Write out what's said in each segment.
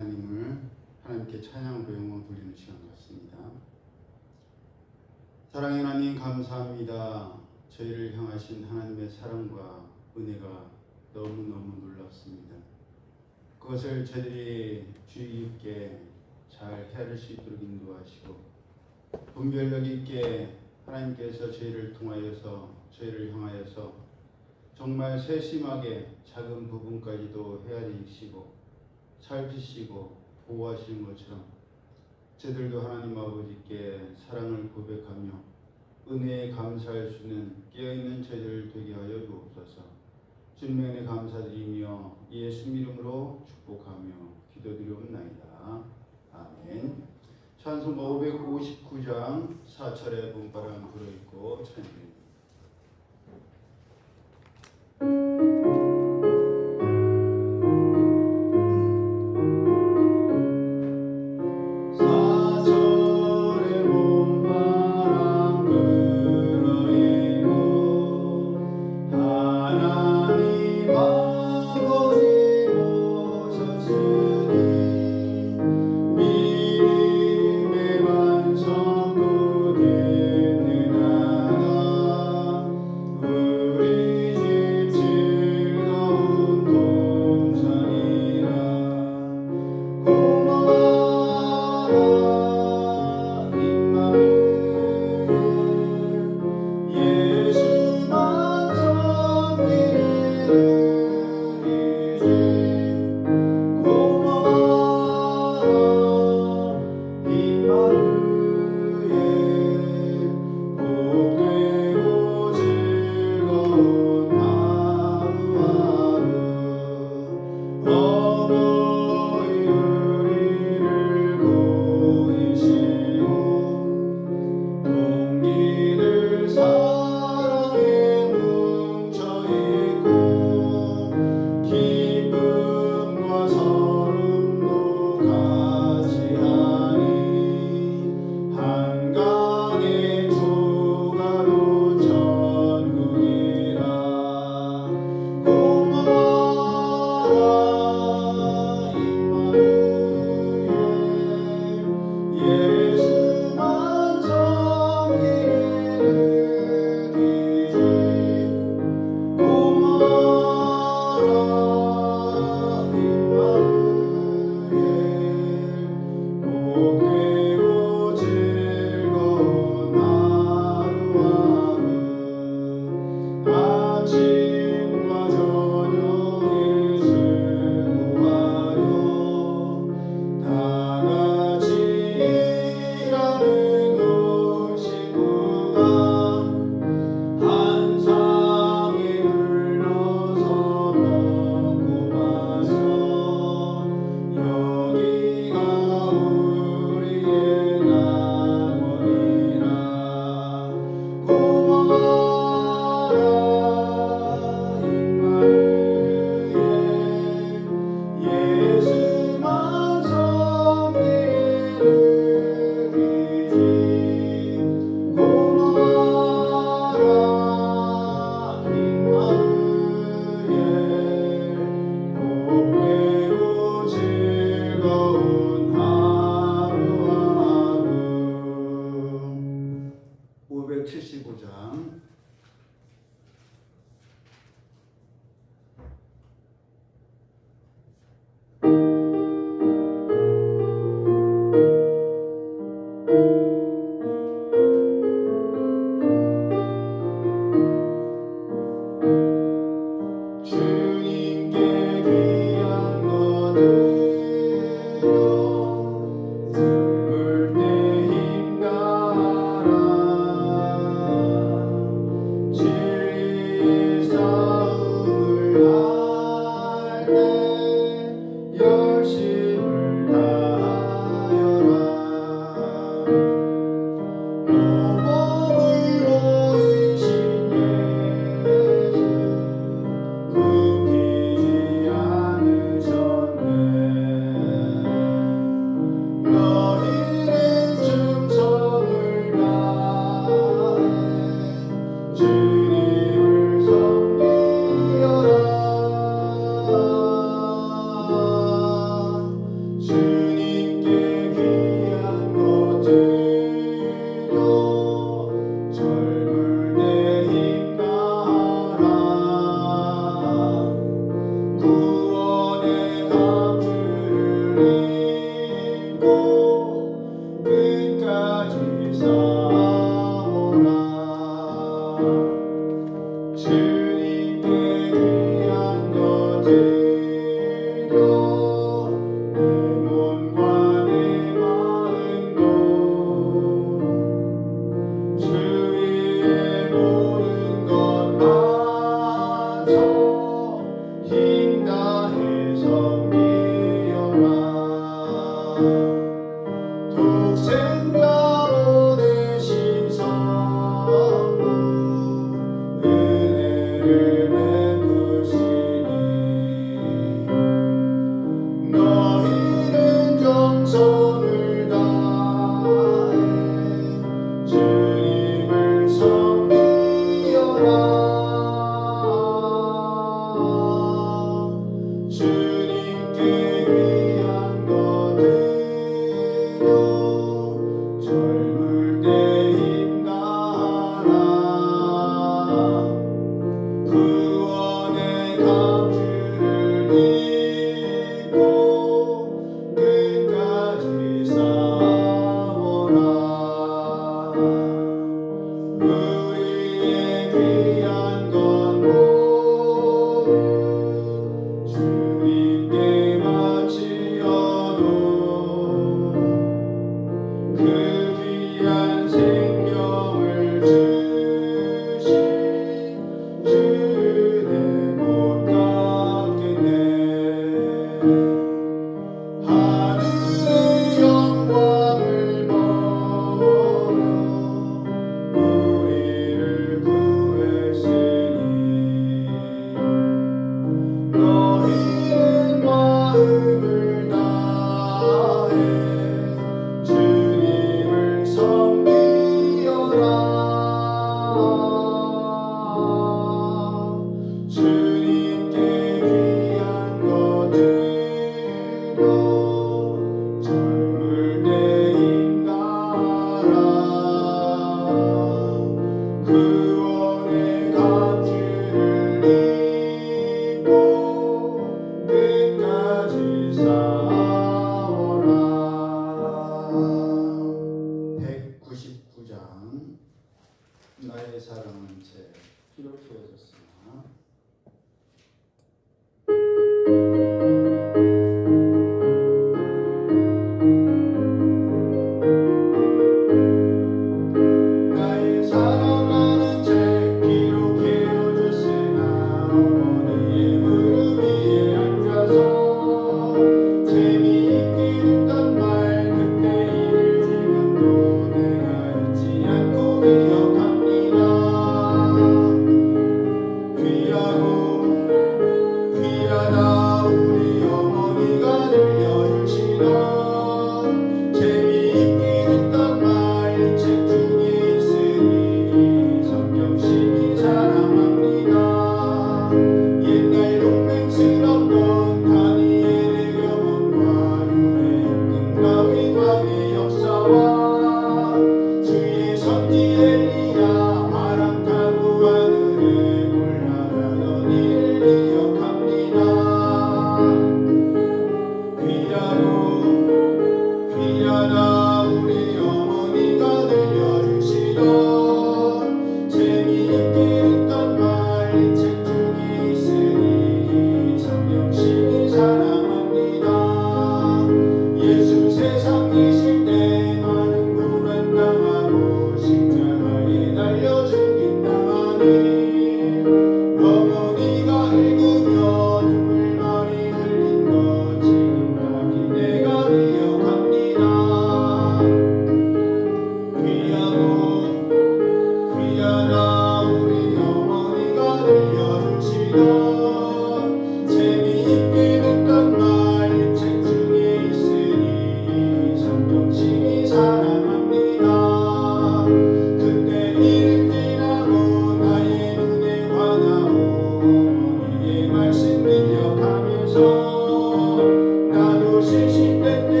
하나님께 찬양으로 영광 돌리는 시간 같습니다. 사랑의 하나님 감사합니다. 저희를 향하신 하나님의 사랑과 은혜가 너무너무 놀랍습니다. 그것을 저희들이 주의 깊게 잘 헤아릴 수 있도록 인도하시고 분별력 있게 하나님께서 저희를 통하여서 저희를 향하여서 정말 세심하게 작은 부분까지도 헤아리시고 살피시고 보호하시는 것처럼 저희들도 하나님 아버지께 사랑을 고백하며 은혜에 감사할 수 있는 깨어있는 저희들 되게 하여 주옵소서. 주님의 은혜 감사드리며 예수 이름으로 축복하며 기도드리옵나이다. 아멘. 찬송가 559장 4절의 분바람 불어있고 찬양합니다. 주님께 귀한 것들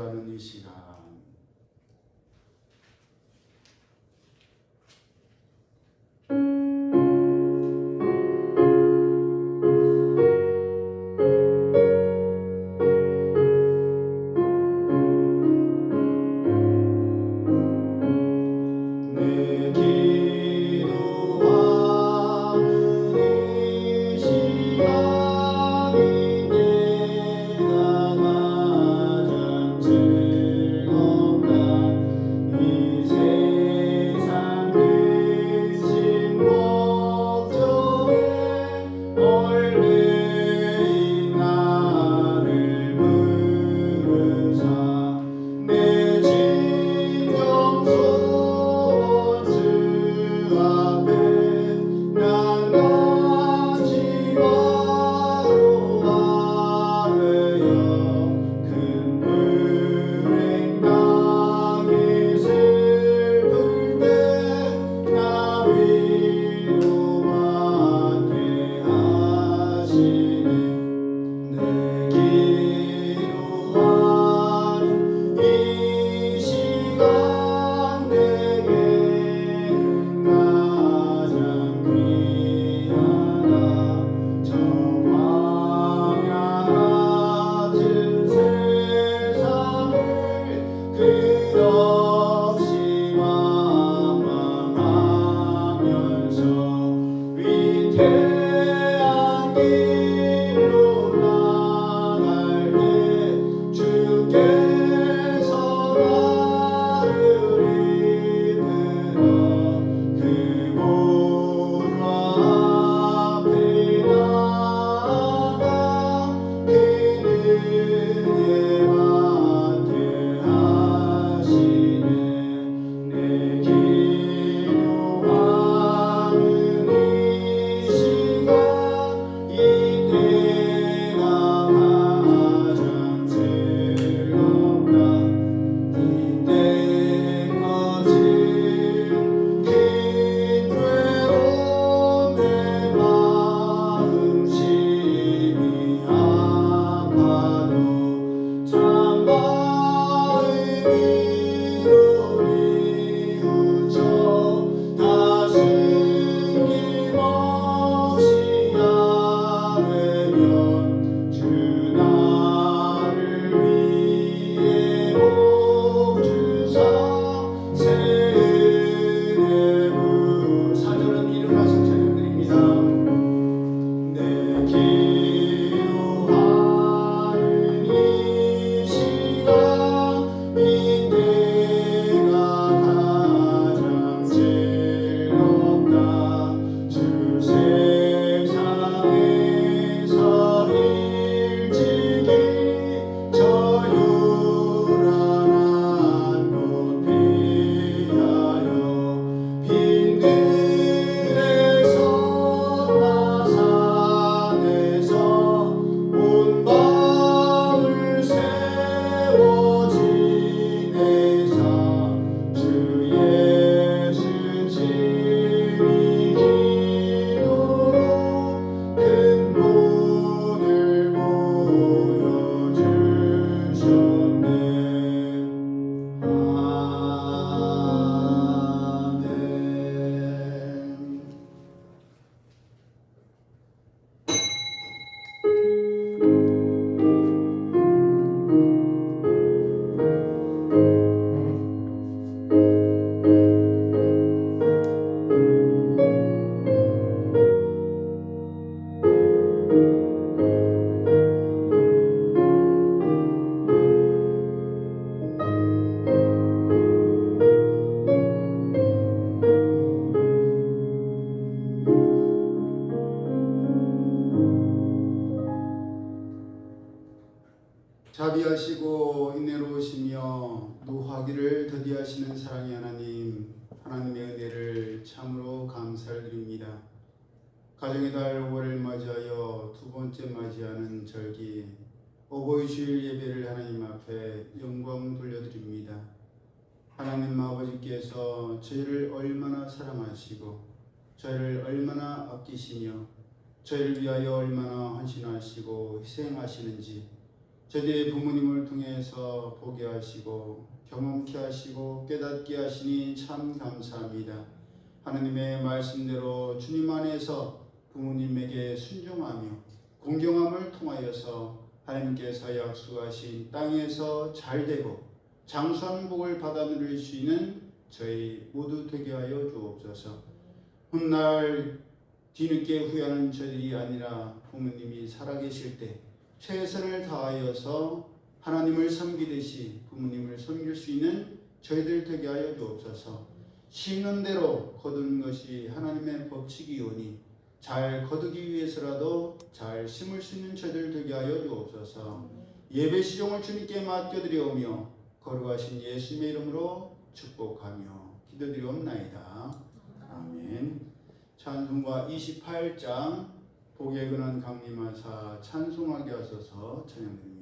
기도하는 이 시간, 내 기도하는 이 시간이 내가 가장 즐겁다. 이 세상 근심 걱정에 얽매인 나를 부르사 내 진정서 주 앞에 난 같이 바로 아뢰어 큰 불행 당해 슬플 때 나 위로받게 하시네. 내 기도하는 이 시간 내게 가장 귀하다. 저 광야 같은 세상을 끝없이 망망하면서 위태한 길로 나갈 때 주께서 나를 이끌어 그 보좌 앞에 나아가 그 은혜 받게 하시네. 내 기도하는 이 시간 이때가 가장 즐겁다. 이때까지 긴 괴로운 내 마음 심히 아파도 참 마음으로 뉘우쳐 다 숨김없이 아뢰면 주 나를 위해 복 주사 새 은혜 사절은 일어나서 찬양드립니다. 내 기도하는 이 시간 이때가 가장 즐겁다. 주 세상에서 일찍이 저 요란한 곳 피하여 빈들에서 나 산에서 온 밤을 세워 지내사 주 예수 진리 기도로 큰 본을 보여주셨네. 아멘. 자비하시고 인내로우시며 노하기를 더디하시는 사랑의 하나님, 하나님의 은혜를 참으로 감사를 드립니다. 가정의 달 5월을 맞이하여 두 번째 맞이하는 절기 오보이 주일 예배를 하나님 앞에 영광 돌려드립니다. 하나님 아버지께서 저희를 얼마나 사랑하시고 저희를 얼마나 아끼시며 저희를 위하여 얼마나 헌신하시고 희생하시는지 저희의 부모님을 통해서 보게 하시고 경험케 하시고 깨닫게 하시니 참 감사합니다. 하나님의 말씀대로 주님 안에서 부모님에게 순종하며 공경함을 통하여서 하나님께서 약속하신 땅에서 잘되고 장수하는 복을 받아 누릴 수 있는 저희 모두 되게 하여 주옵소서. 훗날 뒤늦게 후회하는 저희들이 아니라 부모님이 살아계실 때 최선을 다하여서 하나님을 섬기듯이 부모님을 섬길 수 있는 저희들 되게 하여 주옵소서. 심는 대로 거두는 것이 하나님의 법칙이오니 잘 거두기 위해서라도 잘 심을 수 있는 저희들 되게 하여 주옵소서. 예배 시종을 주님께 맡겨드리오며 거룩하신 예수님의 이름으로 축복하며 기도드리옵나이다. 아멘. 찬송가 28장 복에 근한 강림하사 찬송하게 하소서 찬양드립니다.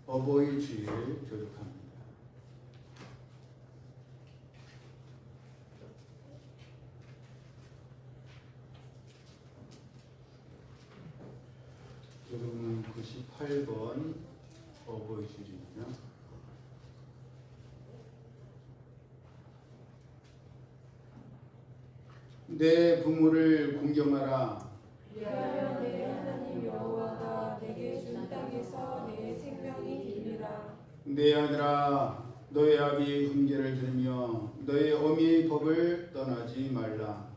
어버이 주일 교독합니다. 교독문 98번 어버이 주일입니다. 내 부모를 공경하라. 왜냐하면 내 하나님 여호와가 내게 준 땅에서 내 생명이 길리라. 내 아들아, 너의 아비의 훈계를 들으며 너의 어미의 법을 떠나지 말라.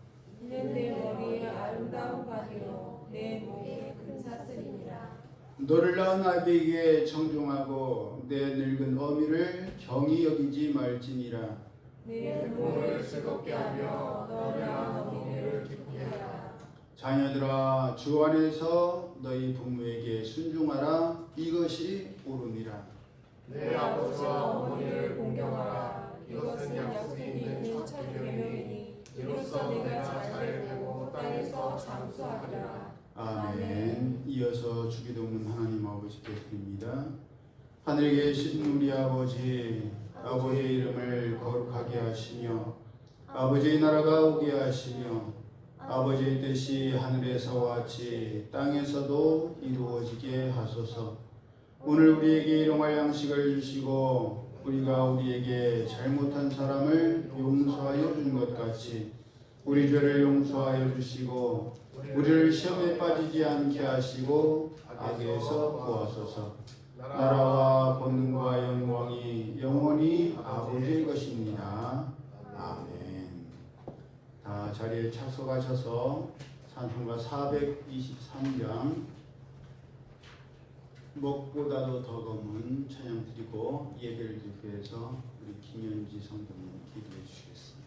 이는 내 머리에 아름다운 관이요 내 목에 큰 사슬이니라. 너를 낳은 아비에게 청종하고 내 늙은 어미를 경히 여기지 말지니라. 내 부모를 즐겁게 하며 너를 낳은 어미를 기쁘게 하라. 자녀들아, 주 안에서 너희 부모에게 순종하라. 이것이 옳으니라. 내 아버지와 어머니를 공경하라. 이것은 약속이 있는 첫 계명이니 이로써 내가 잘 되고 땅에서 장수하리라. 아멘. 이어서 주기도문 하나님 아버지께 드립니다. 하늘에 계신 우리 아버지, 아버지의 이름을 거룩하게 하시며 아버지의 나라가 오게 하시며 아버지의 뜻이 하늘에서와 같이 땅에서도 이루어지게 하소서. 오늘 우리에게 일용할 양식을 주시고 우리가 우리에게 잘못한 사람을 용서하여 준 것 같이 우리 죄를 용서하여 주시고 우리를 시험에 빠지지 않게 하시고 악에서 구하소서. 나라와 권능과 영광이 영원히 아버지의 것입니다. 아멘. 자리에 착석하셔서 찬송가 423장 먹보다도 더 검은 찬양 드리고 예배를 드리기 위해서 우리 김현지 성도님 기도해 주시겠습니다.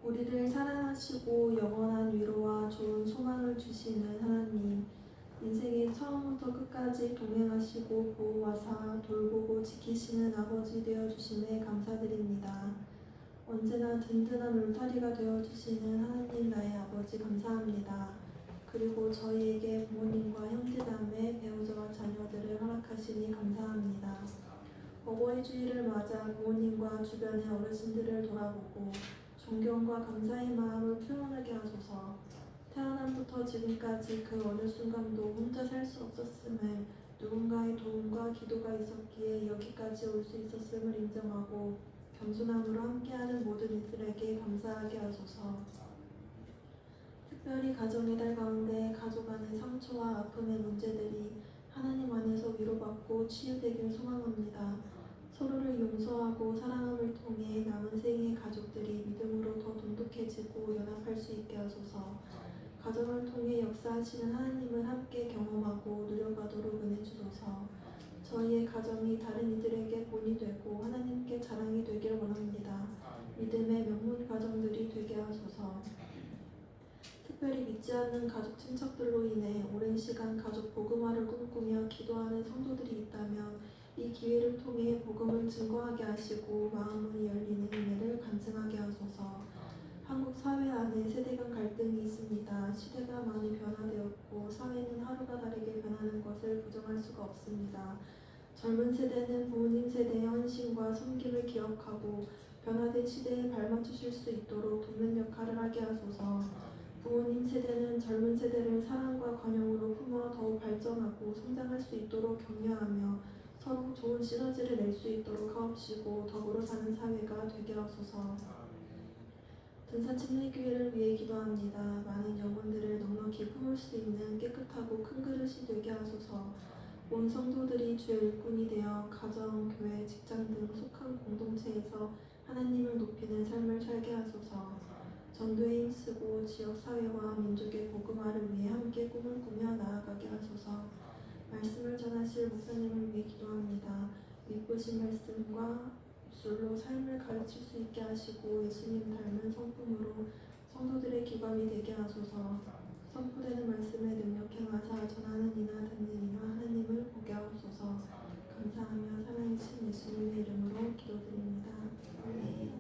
우리를 사랑하시고 영원한 위로와 좋은 소망을 주시는 하나님, 인생의 처음부터 끝까지 동행하시고 보호하사 돌보고 지키시는 아버지 되어주심에 감사드립니다. 언제나 든든한 울타리가 되어주시는 하나님 나의 아버지 감사합니다. 그리고 저희에게 부모님과 형제자매, 배우자와 자녀들을 허락하시니 감사합니다. 어버이 주일을 맞아 부모님과 주변의 어르신들을 돌아보고 존경과 감사의 마음을 표현하게 하소서. 태어남부터 지금까지 그 어느 순간도 혼자 살 수 없었음을, 누군가의 도움과 기도가 있었기에 여기까지 올 수 있었음을 인정하고 겸손함으로 함께하는 모든 이들에게 감사하게 하소서. 특별히 가정의 달 가운데 가족 안의 상처와 아픔의 문제들이 하나님 안에서 위로받고 치유되길 소망합니다. 서로를 용서하고 사랑함을 통해 남은 생의 가족들이 믿음으로 더 돈독해지고 연합할 수 있게 하소서. 가정을 통해 역사하시는 하나님을 함께 경험하고 누려가도록 은혜 주소서. 저희의 가정이 다른 이들에게 본이 되고 하나님께 자랑이 되길 원합니다. 믿음의 명문 가정들이 되게 하소서. 특별히 믿지 않는 가족 친척들로 인해 오랜 시간 가족 복음화를 꿈꾸며 기도하는 성도들이 있다면 이 기회를 통해 복음을 증거하게 하시고 마음문이 열리는 은혜를 간증하게 하소서. 한국 사회 안에 세대 간 갈등이 있습니다. 시대가 많이 변화되었고 사회는 하루가 다르게 변하는 것을 부정할 수가 없습니다. 젊은 세대는 부모님 세대의 헌신과 섬김을 기억하고 변화된 시대에 발맞추실 수 있도록 돕는 역할을 하게 하소서. 부모님 세대는 젊은 세대를 사랑과 관용으로 품어 더욱 발전하고 성장할 수 있도록 격려하며 서로 좋은 시너지를 낼 수 있도록 하옵시고 더불어 사는 사회가 되게 하소서. 등산침례교회를 위해 기도합니다. 많은 영혼들을 넉넉히 품을 수 있는 깨끗하고 큰 그릇이 되게 하소서. 온 성도들이 주의 일꾼이 되어 가정, 교회, 직장 등 속한 공동체에서 하나님을 높이는 삶을 살게 하소서. 전도에 힘쓰고 지역사회와 민족의 복음화를 위해 함께 꿈을 꾸며 나아가게 하소서. 말씀을 전하실 목사님을 위해 기도합니다. 믿으신 말씀과 입술로 삶을 가르칠 수 있게 하시고 예수님 닮은 성품으로 성도들의 기감이 되게 하소서. 선포되는 말씀에 능력 행하사 전하는 이나 듣는 이나 하나님을 보게 하옵소서. 감사하며 살아계신 예수님의 이름으로 기도드립니다. 아멘.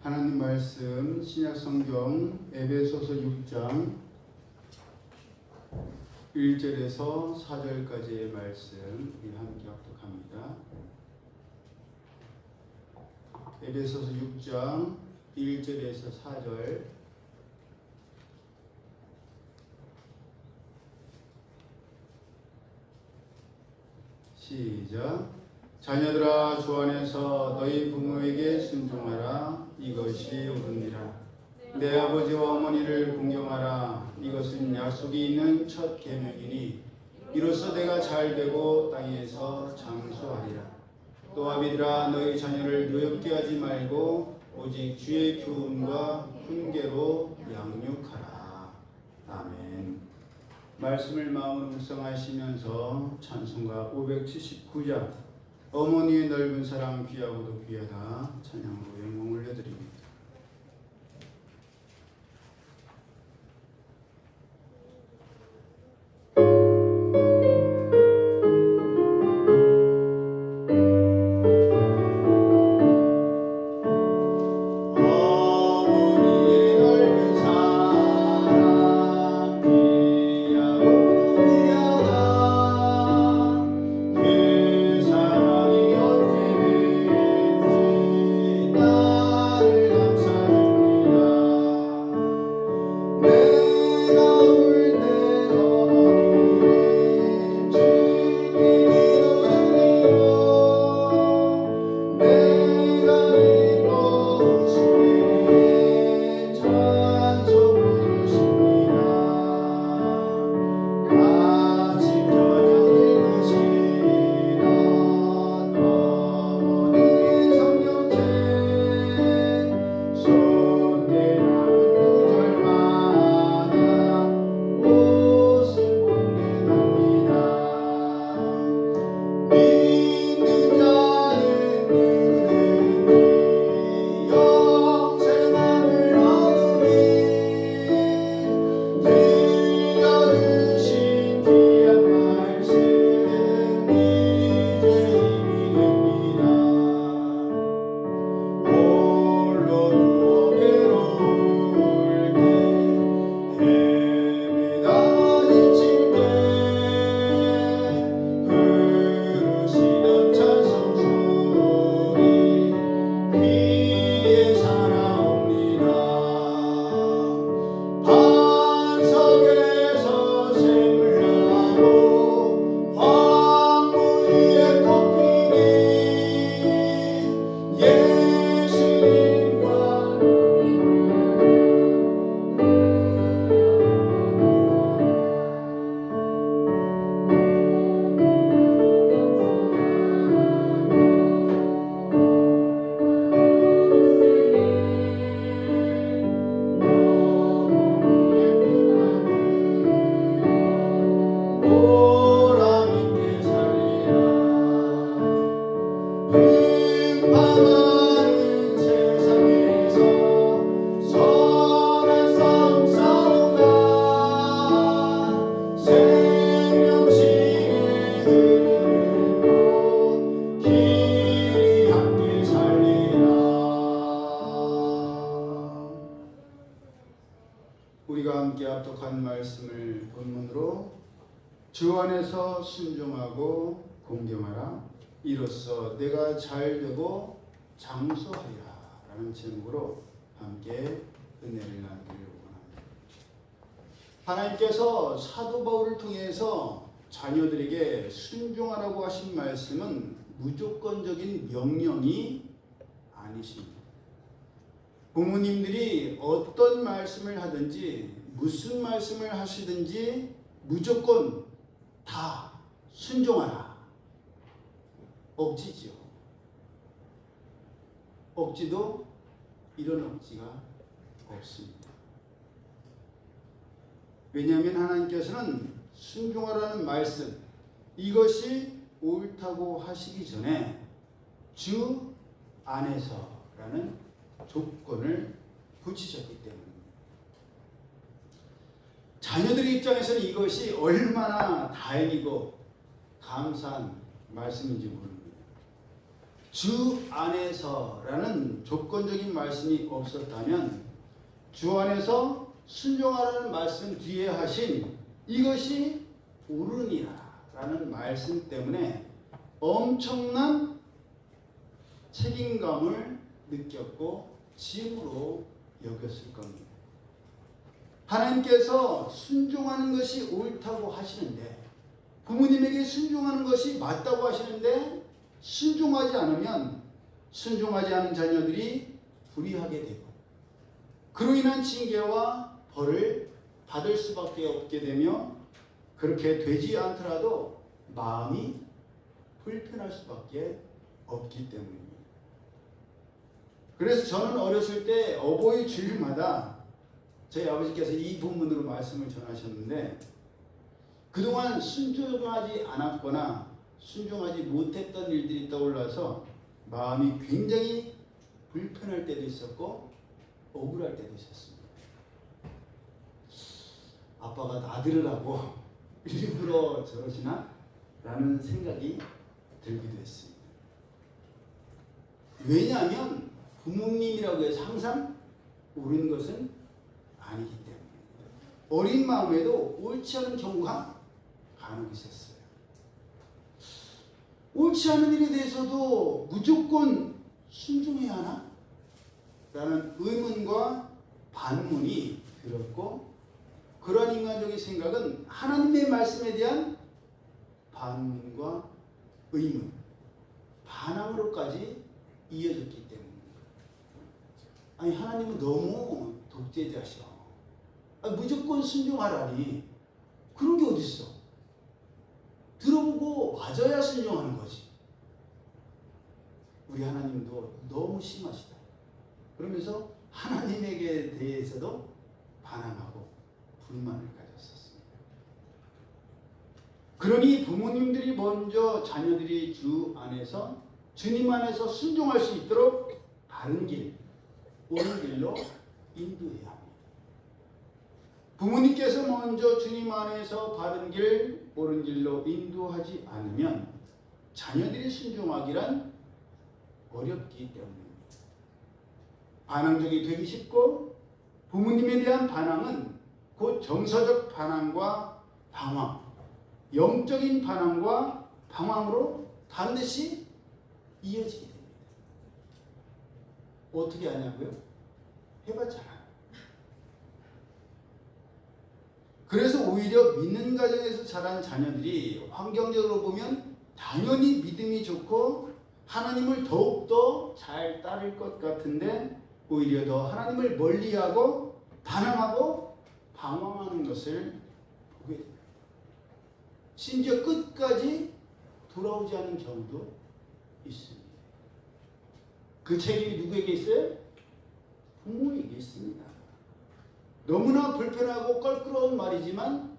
하나님 말씀 신약성경 에베소서 6장 1절에서 4절까지의 말씀 함께 합독합니다. 에베소서 6장 1절에서 4절 시작. 자녀들아 주 안에서 너희 부모에게 순종하라. 이것이 옳으니라. 내 아버지와 어머니를 공경하라. 이것은 약속이 있는 첫 계명이니 이로써 내가 잘되고 땅에서 장수하리라. 또 아비들아 너희 자녀를 노엽게 하지 말고 오직 주의 교훈과 훈계로 양육하라. 아멘. 말씀을 마음으로 묵상하시면서 찬송가 579장 어머니의 넓은 사랑 귀하고도 귀하다 찬양으로 영광을 올려드립니다. 사랑이 어찌 될지 나를 들고 길이 함께 살리라. 우리가 함께 합독한 말씀을 본문으로 주 안에서 순종하고 공경하라. 이로써 내가 잘되고 장수하리라 라는 제목으로 함께 은혜를 나누기를 원합니다. 하나님께서 사도 바울을 통해서 자녀들에게 순종하라고 하신 말씀은 무조건적인 명령이 아니십니다. 부모님들이 어떤 말씀을 하든지 무슨 말씀을 하시든지 무조건 다 순종하라. 억지죠. 억지도 이런 억지가 없습니다. 왜냐하면 하나님께서는 순종하라는 말씀, 이것이 옳다고 하시기 전에 주 안에서라는 조건을 붙이셨기 때문입니다. 자녀들의 입장에서는 이것이 얼마나 다행이고 감사한 말씀인지 모릅니다. 주 안에서라는 조건적인 말씀이 없었다면 주 안에서 순종하라는 말씀 뒤에 하신 이것이 옳으니라 라는 말씀 때문에 엄청난 책임감을 느꼈고 짐으로 여겼을 겁니다. 하나님께서 순종하는 것이 옳다고 하시는데, 부모님에게 순종하는 것이 맞다고 하시는데 순종하지 않으면 순종하지 않은 자녀들이 불의하게 되고 그로 인한 징계와 벌을 받을 수밖에 없게 되며, 그렇게 되지 않더라도 마음이 불편할 수밖에 없기 때문입니다. 그래서 저는 어렸을 때 어버이 주일마다 저희 아버지께서 이 본문으로 말씀을 전하셨는데, 그동안 순종하지 않았거나 순종하지 못했던 일들이 떠올라서 마음이 굉장히 불편할 때도 있었고 억울할 때도 있었습니다. 아빠가 나 들으라고 일부러 저러시나? 라는 생각이 들기도 했습니다. 왜냐하면 부모님이라고 해서 항상 옳은 것은 아니기 때문에 어린 마음에도 옳지 않은 경우가 간혹 있었어요. 옳지 않은 일에 대해서도 무조건 순종해야 하나? 라는 의문과 반문이 들었고, 그러한 인간적인 생각은 하나님의 말씀에 대한 반문과 의문, 반항으로까지 이어졌기 때문입니다. 아니, 하나님은 너무 독재자셔. 무조건 순종하라니. 그런 게 어딨어? 들어보고 맞아야 순종하는 거지. 우리 하나님도 너무 심하시다. 그러면서 하나님에게 대해서도 반항하고 불만을 가졌었습니다. 그러니 부모님들이 먼저 자녀들이 주 안에서, 주님 안에서 순종할 수 있도록 바른 길, 옳은 길로 인도해야 합니다. 부모님께서 먼저 주님 안에서 바른 길, 옳은 길로 인도하지 않으면 자녀들이 순종하기란 어렵기 때문입니다. 반항적이 되기 쉽고, 부모님에 대한 반항은 곧 정서적 반항과 방황, 영적인 반항과 방황으로 반드시 이어지게 됩니다. 어떻게 하냐고요? 해봤잖아요. 그래서 오히려 믿는 가정에서 자란 자녀들이 환경적으로 보면 당연히 믿음이 좋고 하나님을 더욱더 잘 따를 것 같은데, 오히려 더 하나님을 멀리하고 반항하고 방황하는 것을 보게 됩니다. 심지어 끝까지 돌아오지 않는 경우도 있습니다. 그 책임이 누구에게 있어요? 부모에게 있습니다. 너무나 불편하고 껄끄러운 말이지만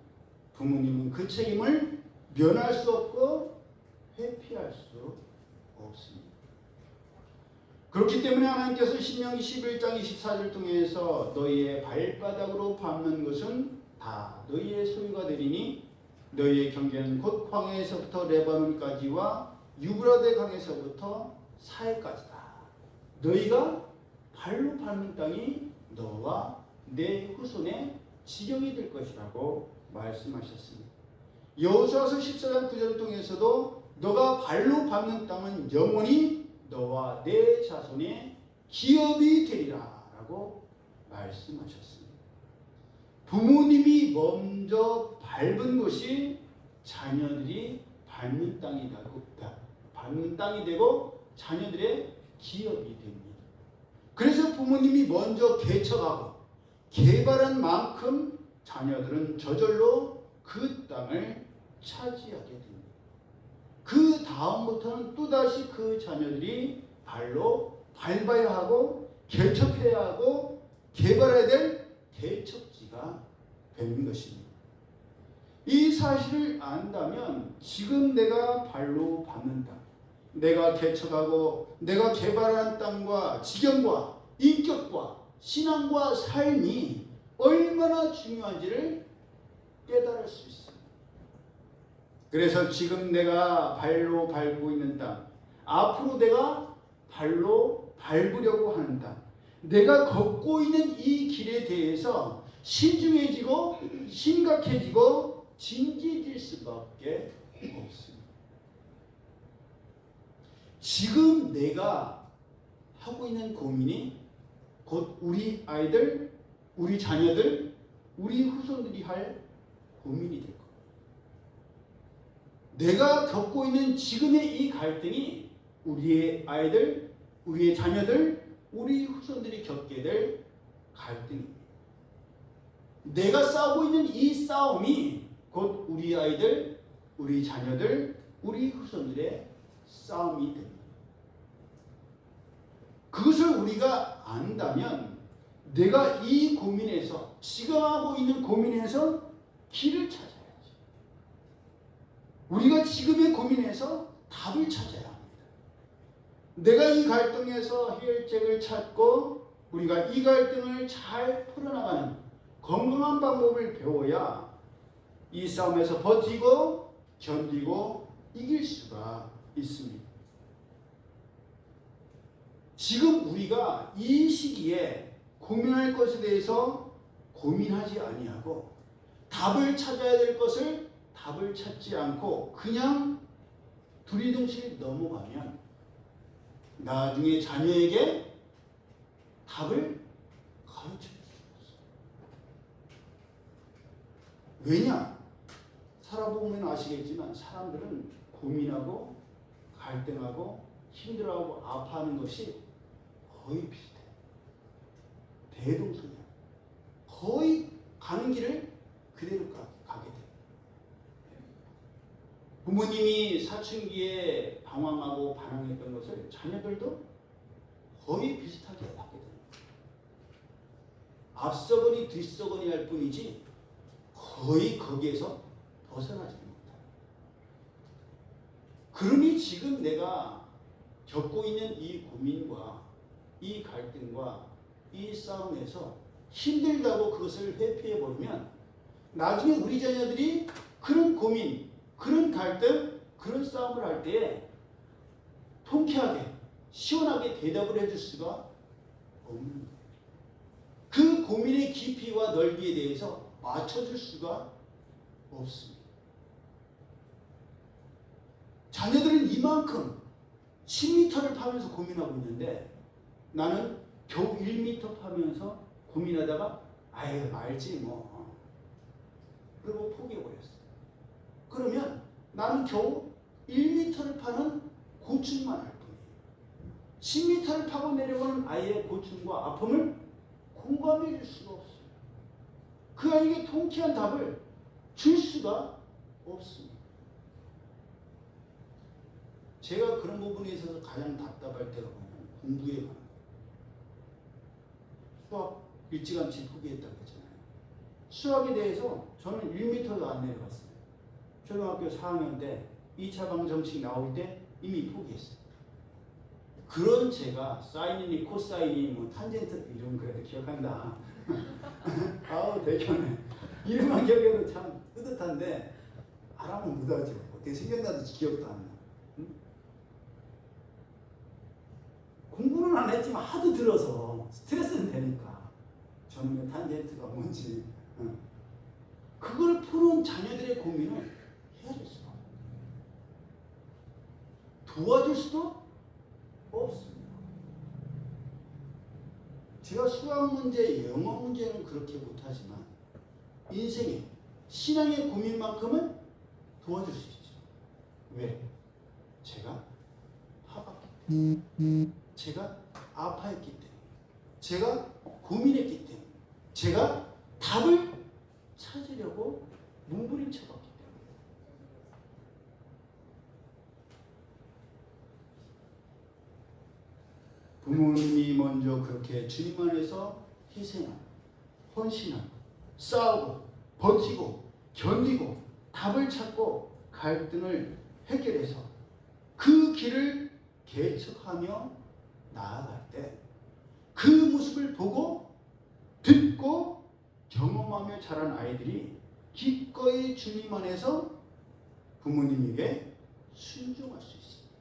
부모님은 그 책임을 면할 수 없고 회피할 수 없습니다. 그렇기 때문에 하나님께서 신명기 11장 24절 통해서 너희의 발바닥으로 밟는 것은 다 너희의 소유가 되리니 너희의 경계는 곧 광야에서부터 레바논까지와 유브라데 강에서부터 사해까지다. 너희가 발로 밟는 땅이 너와 내 후손의 지경이 될 것이라고 말씀하셨습니다. 여호수아서 14장 9절을 통해서도 너가 발로 밟는 땅은 영원히 너와 내 자손의 기업이 되리라 라고 말씀하셨습니다. 부모님이 먼저 밟은 것이 자녀들이 밟는 땅이 되고 자녀들의 기업이 됩니다. 그래서 부모님이 먼저 개척하고 개발한 만큼 자녀들은 저절로 그 땅을 차지하게 됩니다. 그 다음부터는 또다시 그 자녀들이 발로 밟아야 하고 개척해야 하고 개발해야 될 개척지가 되는 것입니다. 이 사실을 안다면 지금 내가 발로 밟는 땅, 내가 개척하고 내가 개발한 땅과 지경과 인격과 신앙과 삶이 얼마나 중요한지를 깨달을 수 있습니다. 그래서 지금 내가 발로 밟고 있는 땅, 앞으로 내가 발로 밟으려고 하는 땅, 내가 걷고 있는 이 길에 대해서 신중해지고 심각해지고 진지해질 수밖에 없습니다. 지금 내가 하고 있는 고민이 곧 우리 아이들, 우리 자녀들, 우리 후손들이 할 고민이 될 겁니다. 내가 겪고 있는 지금의 이 갈등이 우리의 아이들, 우리의 자녀들, 우리 후손들이 겪게 될 갈등입니다. 내가 싸우고 있는 이 싸움이 곧 우리 아이들, 우리 자녀들, 우리 후손들의 싸움이 됩니다. 그것을 우리가 안다면 내가 이 고민에서, 지금 하고 있는 고민에서 길을 찾아야지. 우리가 지금의 고민에서 답을 찾아야 합니다. 내가 이 갈등에서 해결책을 찾고 우리가 이 갈등을 잘 풀어나가는 건강한 방법을 배워야 이 싸움에서 버티고 견디고 이길 수가 있습니다. 지금 우리가 이 시기에 고민할 것에 대해서 고민하지 아니하고 답을 찾아야 될 것을 답을 찾지 않고 그냥 두리둥실 넘어가면 나중에 자녀에게 답을 가르쳐 줄 수 없어요. 왜냐? 살아보면 아시겠지만 사람들은 고민하고 갈등하고 힘들어하고 아파하는 것이 거의 비슷해요. 대동소이야. 거의 가는 길을 그대로 가게 돼요. 부모님이 사춘기에 방황하고 반항했던 것을 자녀들도 거의 비슷하게 하게 됩니다. 앞서거니 뒤서거니 할 뿐이지 거의 거기에서 벗어나지 못해요. 그러니 지금 내가 겪고 있는 이 고민과 이 갈등과 이 싸움에서 힘들다고 그것을 회피해버리면 나중에 우리 자녀들이 그런 고민, 그런 갈등, 그런 싸움을 할 때에 통쾌하게, 시원하게 대답을 해줄 수가 없는 거예요. 그 고민의 깊이와 넓이에 대해서 맞춰줄 수가 없습니다. 자녀들은 이만큼 10m를 파면서 고민하고 있는데 나는 겨우 1m 파면서 고민하다가 아유 알지 뭐 그리고 포기해버렸어요. 그러면 나는 겨우 1m를 파는 고충만 할 뿐이에요. 10m를 파고 내려오는 아이의 고충과 아픔을 공감해 줄 수가 없어요. 그 아이에게 통쾌한 답을 줄 수가 없습니다. 제가 그런 부분에 있어서 가장 답답할 때가 뭐냐면 공부에 관한 거예요. 수학 일찌감치 포기했다고 했잖아요. 수학에 대해서 저는 1m도 안 내려갔어요. 초등학교 4학년 때 2차 방정 정식 나올 때 이미 포기했어요. 그런 제가 사인이니 코사인이 뭐 탄젠트 이름 그래도 기억한다. 아우 대견해. 이름만 기억해도 참 뿌듯한데 말하면 못하죠. 어떻게 생겼나도 기억도 안 나. 응? 공부는 안 했지만 하도 들어서 스트레스는 되니까 저놈의 탄젠트가 뭔지 그걸 푸는 자녀들의 고민을 해야겠어. 도와줄 수도 없습니다. 제가 수학 문제, 영어 문제는 그렇게 못하지만 인생의 신앙의 고민만큼은 도와줄 수 있죠. 왜? 제가 타봤기 때문에, 제가 아파했기 때문에, 제가 고민했기 때문에, 제가 답을 찾으려고 몸부림쳐봤기 때문에. 부모님이 먼저 그렇게 주님 안에서 희생하고 헌신하고 싸우고 버티고 견디고 답을 찾고 갈등을 해결해서 그 길을 개척하며 나아갈 때 그 모습을 보고 듣고 경험하며 자란 아이들이 기꺼이 주님 안에서 부모님에게 순종할 수 있습니다.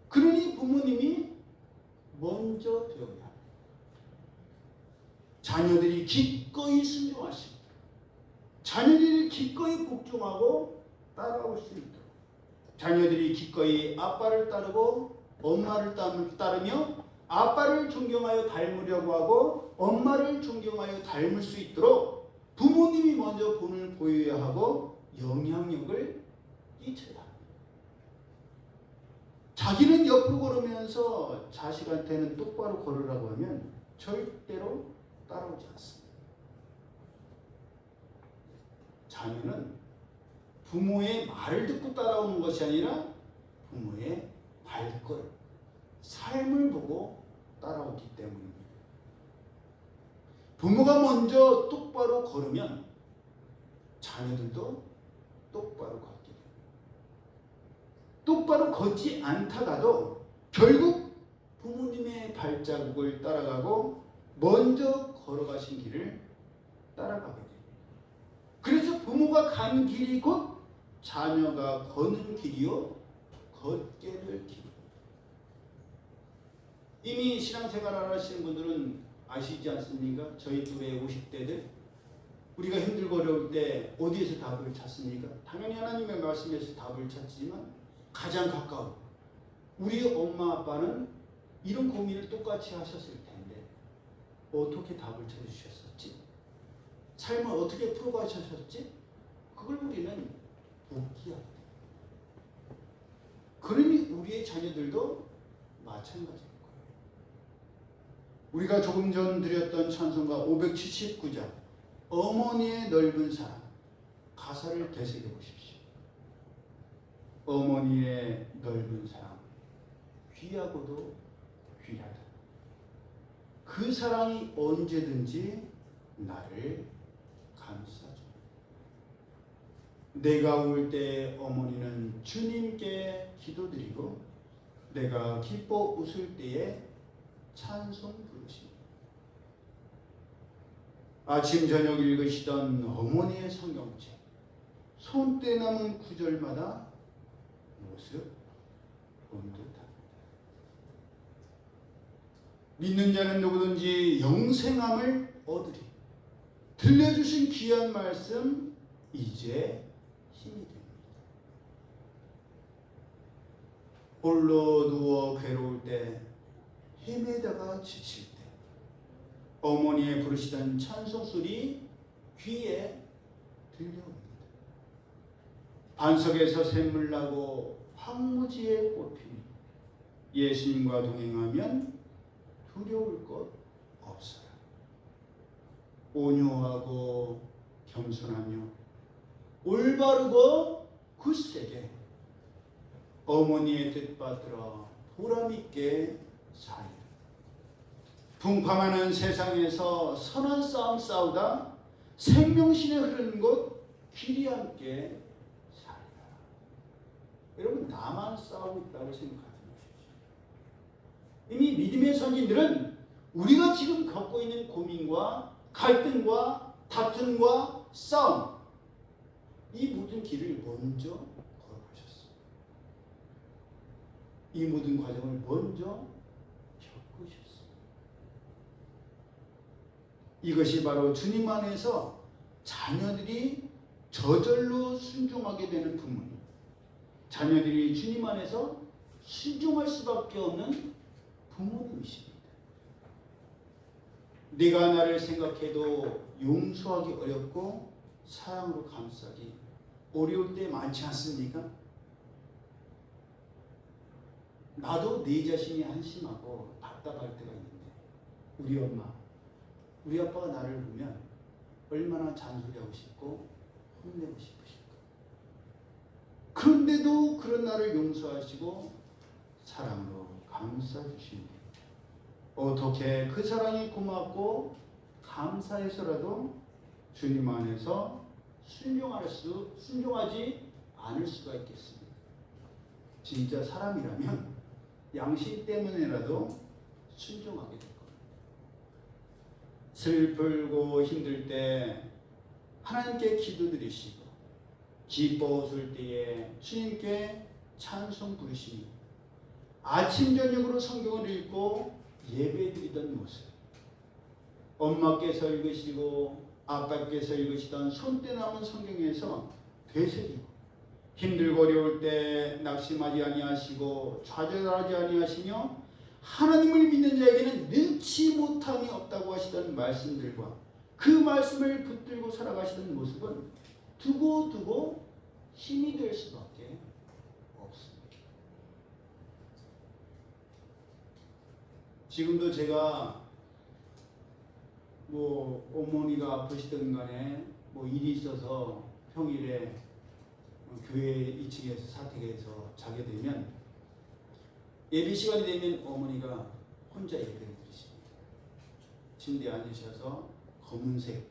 그러니 부모님이 먼저 되어야 합니다. 자녀들이 기꺼이 순종할 수 있도록, 자녀들이 기꺼이 복종하고 따라올 수 있도록, 자녀들이 기꺼이 아빠를 따르고 엄마를 따르며 아빠를 존경하여 닮으려고 하고 엄마를 존경하여 닮을 수 있도록 부모님이 먼저 본을 보여야 하고 영향력을 끼쳐야 합니다. 자기는 옆으로 걸으면서 자식한테는 똑바로 걸으라고 하면 절대로 따라오지 않습니다. 자녀는 부모의 말을 듣고 따라오는 것이 아니라 부모의 발걸음, 삶을 보고 따라오기 때문입니다. 부모가 먼저 똑바로 걸으면 자녀들도 똑바로 걷게 됩니다. 똑바로 걷지 않다가도 결국 부모님의 발자국을 따라가고 먼저 걸어가신 길을 따라가게 됩니다. 그래서 부모가 간 길이 곧 자녀가 걷는 길이요 걷게 될 길입니다. 이미 신앙생활을 하시는 분들은 아시지 않습니까? 저희 또래 50대들 우리가 힘들고 어려울 때 어디에서 답을 찾습니까? 당연히 하나님의 말씀에서 답을 찾지만 가장 가까운 우리 엄마 아빠는 이런 고민을 똑같이 하셨을 텐데 어떻게 답을 찾으셨었지? 삶을 어떻게 풀어가셨었지? 그걸 우리는 묻기하게 됩니다. 그러니 우리의 자녀들도 마찬가지일 거예요. 우리가 조금 전 드렸던 찬송가 579장 어머니의 넓은 사랑 가사를 되새겨 보십시오. 어머니의 넓은 사랑 귀하고도 귀하다. 그 사랑이 언제든지 나를 감싸줘. 내가 울 때 어머니는 주님께 기도드리고 내가 기뻐 웃을 때에 찬송 부르십니다. 아침 저녁 읽으시던 어머니의 성경책 손때 남은 구절마다 모습 본 듯합니다. 믿는 자는 누구든지 영생함을 얻으리. 들려주신 귀한 말씀 이제 힘이 됩니다. 홀로 누워 괴로울 때 헤매다가 지칠 때 어머니의 부르시던 찬송소리 귀에 들려옵니다. 반석에서 샘물 나고 황무지에 꽃피니 예수님과 동행하면 두려울 것 없어요. 온유하고 겸손하며 올바르고 굳세게 어머니의 뜻 받들어 보람있게 살려. 풍파많은 세상에서 선한 싸움 싸우다 생명신에 흐르는 곳 길이 함께 살리라. 여러분 나만 싸우고 있다고 생각하지 마십시오. 이미 믿음의 선진들은 우리가 지금 겪고 있는 고민과 갈등과 다툼과 싸움 이 모든 길을 먼저 걸어가셨습니다. 이 모든 과정을 먼저 겪으셨습니다. 이것이 바로 주님 안에서 자녀들이 저절로 순종하게 되는 부모님, 자녀들이 주님 안에서 순종할 수밖에 없는 부모님이십니다. 네가 나를 생각해도 용서하기 어렵고 사랑으로 감싸기 어려울 때 많지 않습니까? 나도 네 자신이 한심하고 답답할 때가 있는데 우리 엄마, 우리 아빠가 나를 보면 얼마나 잔소리하고 싶고 혼내고 싶으실까. 그런데도 그런 나를 용서하시고 사랑으로 감싸주십니다. 어떻게 그 사랑이 고맙고 감사해서라도 주님 안에서 순종하지 않을 수가 있겠습니다. 진짜 사람이라면 양심 때문에라도 순종하게 될 겁니다. 슬프고 힘들 때 하나님께 기도드리시고 기뻐 웃을 때에 주님께 찬송 부르시니 아침 저녁으로 성경을 읽고 예배드리던 모습, 엄마께서 읽으시고 아빠께서 읽으시던 손때 남은 성경에서 되새기고 힘들고 어려울 때 낙심하지 아니하시고 좌절하지 아니하시며 하나님을 믿는 자에게는 능치 못함이 없다고 하시던 말씀들과 그 말씀을 붙들고 살아가시던 모습은 두고두고 힘이 될 수밖에 없습니다. 지금도 제가 어머니가 아프시던 간에 일이 있어서 평일에 교회 2층에서 사택에서 자게 되면 예배 시간이 되면 어머니가 혼자 예배를 드리십니다. 침대에 앉으셔서 검은색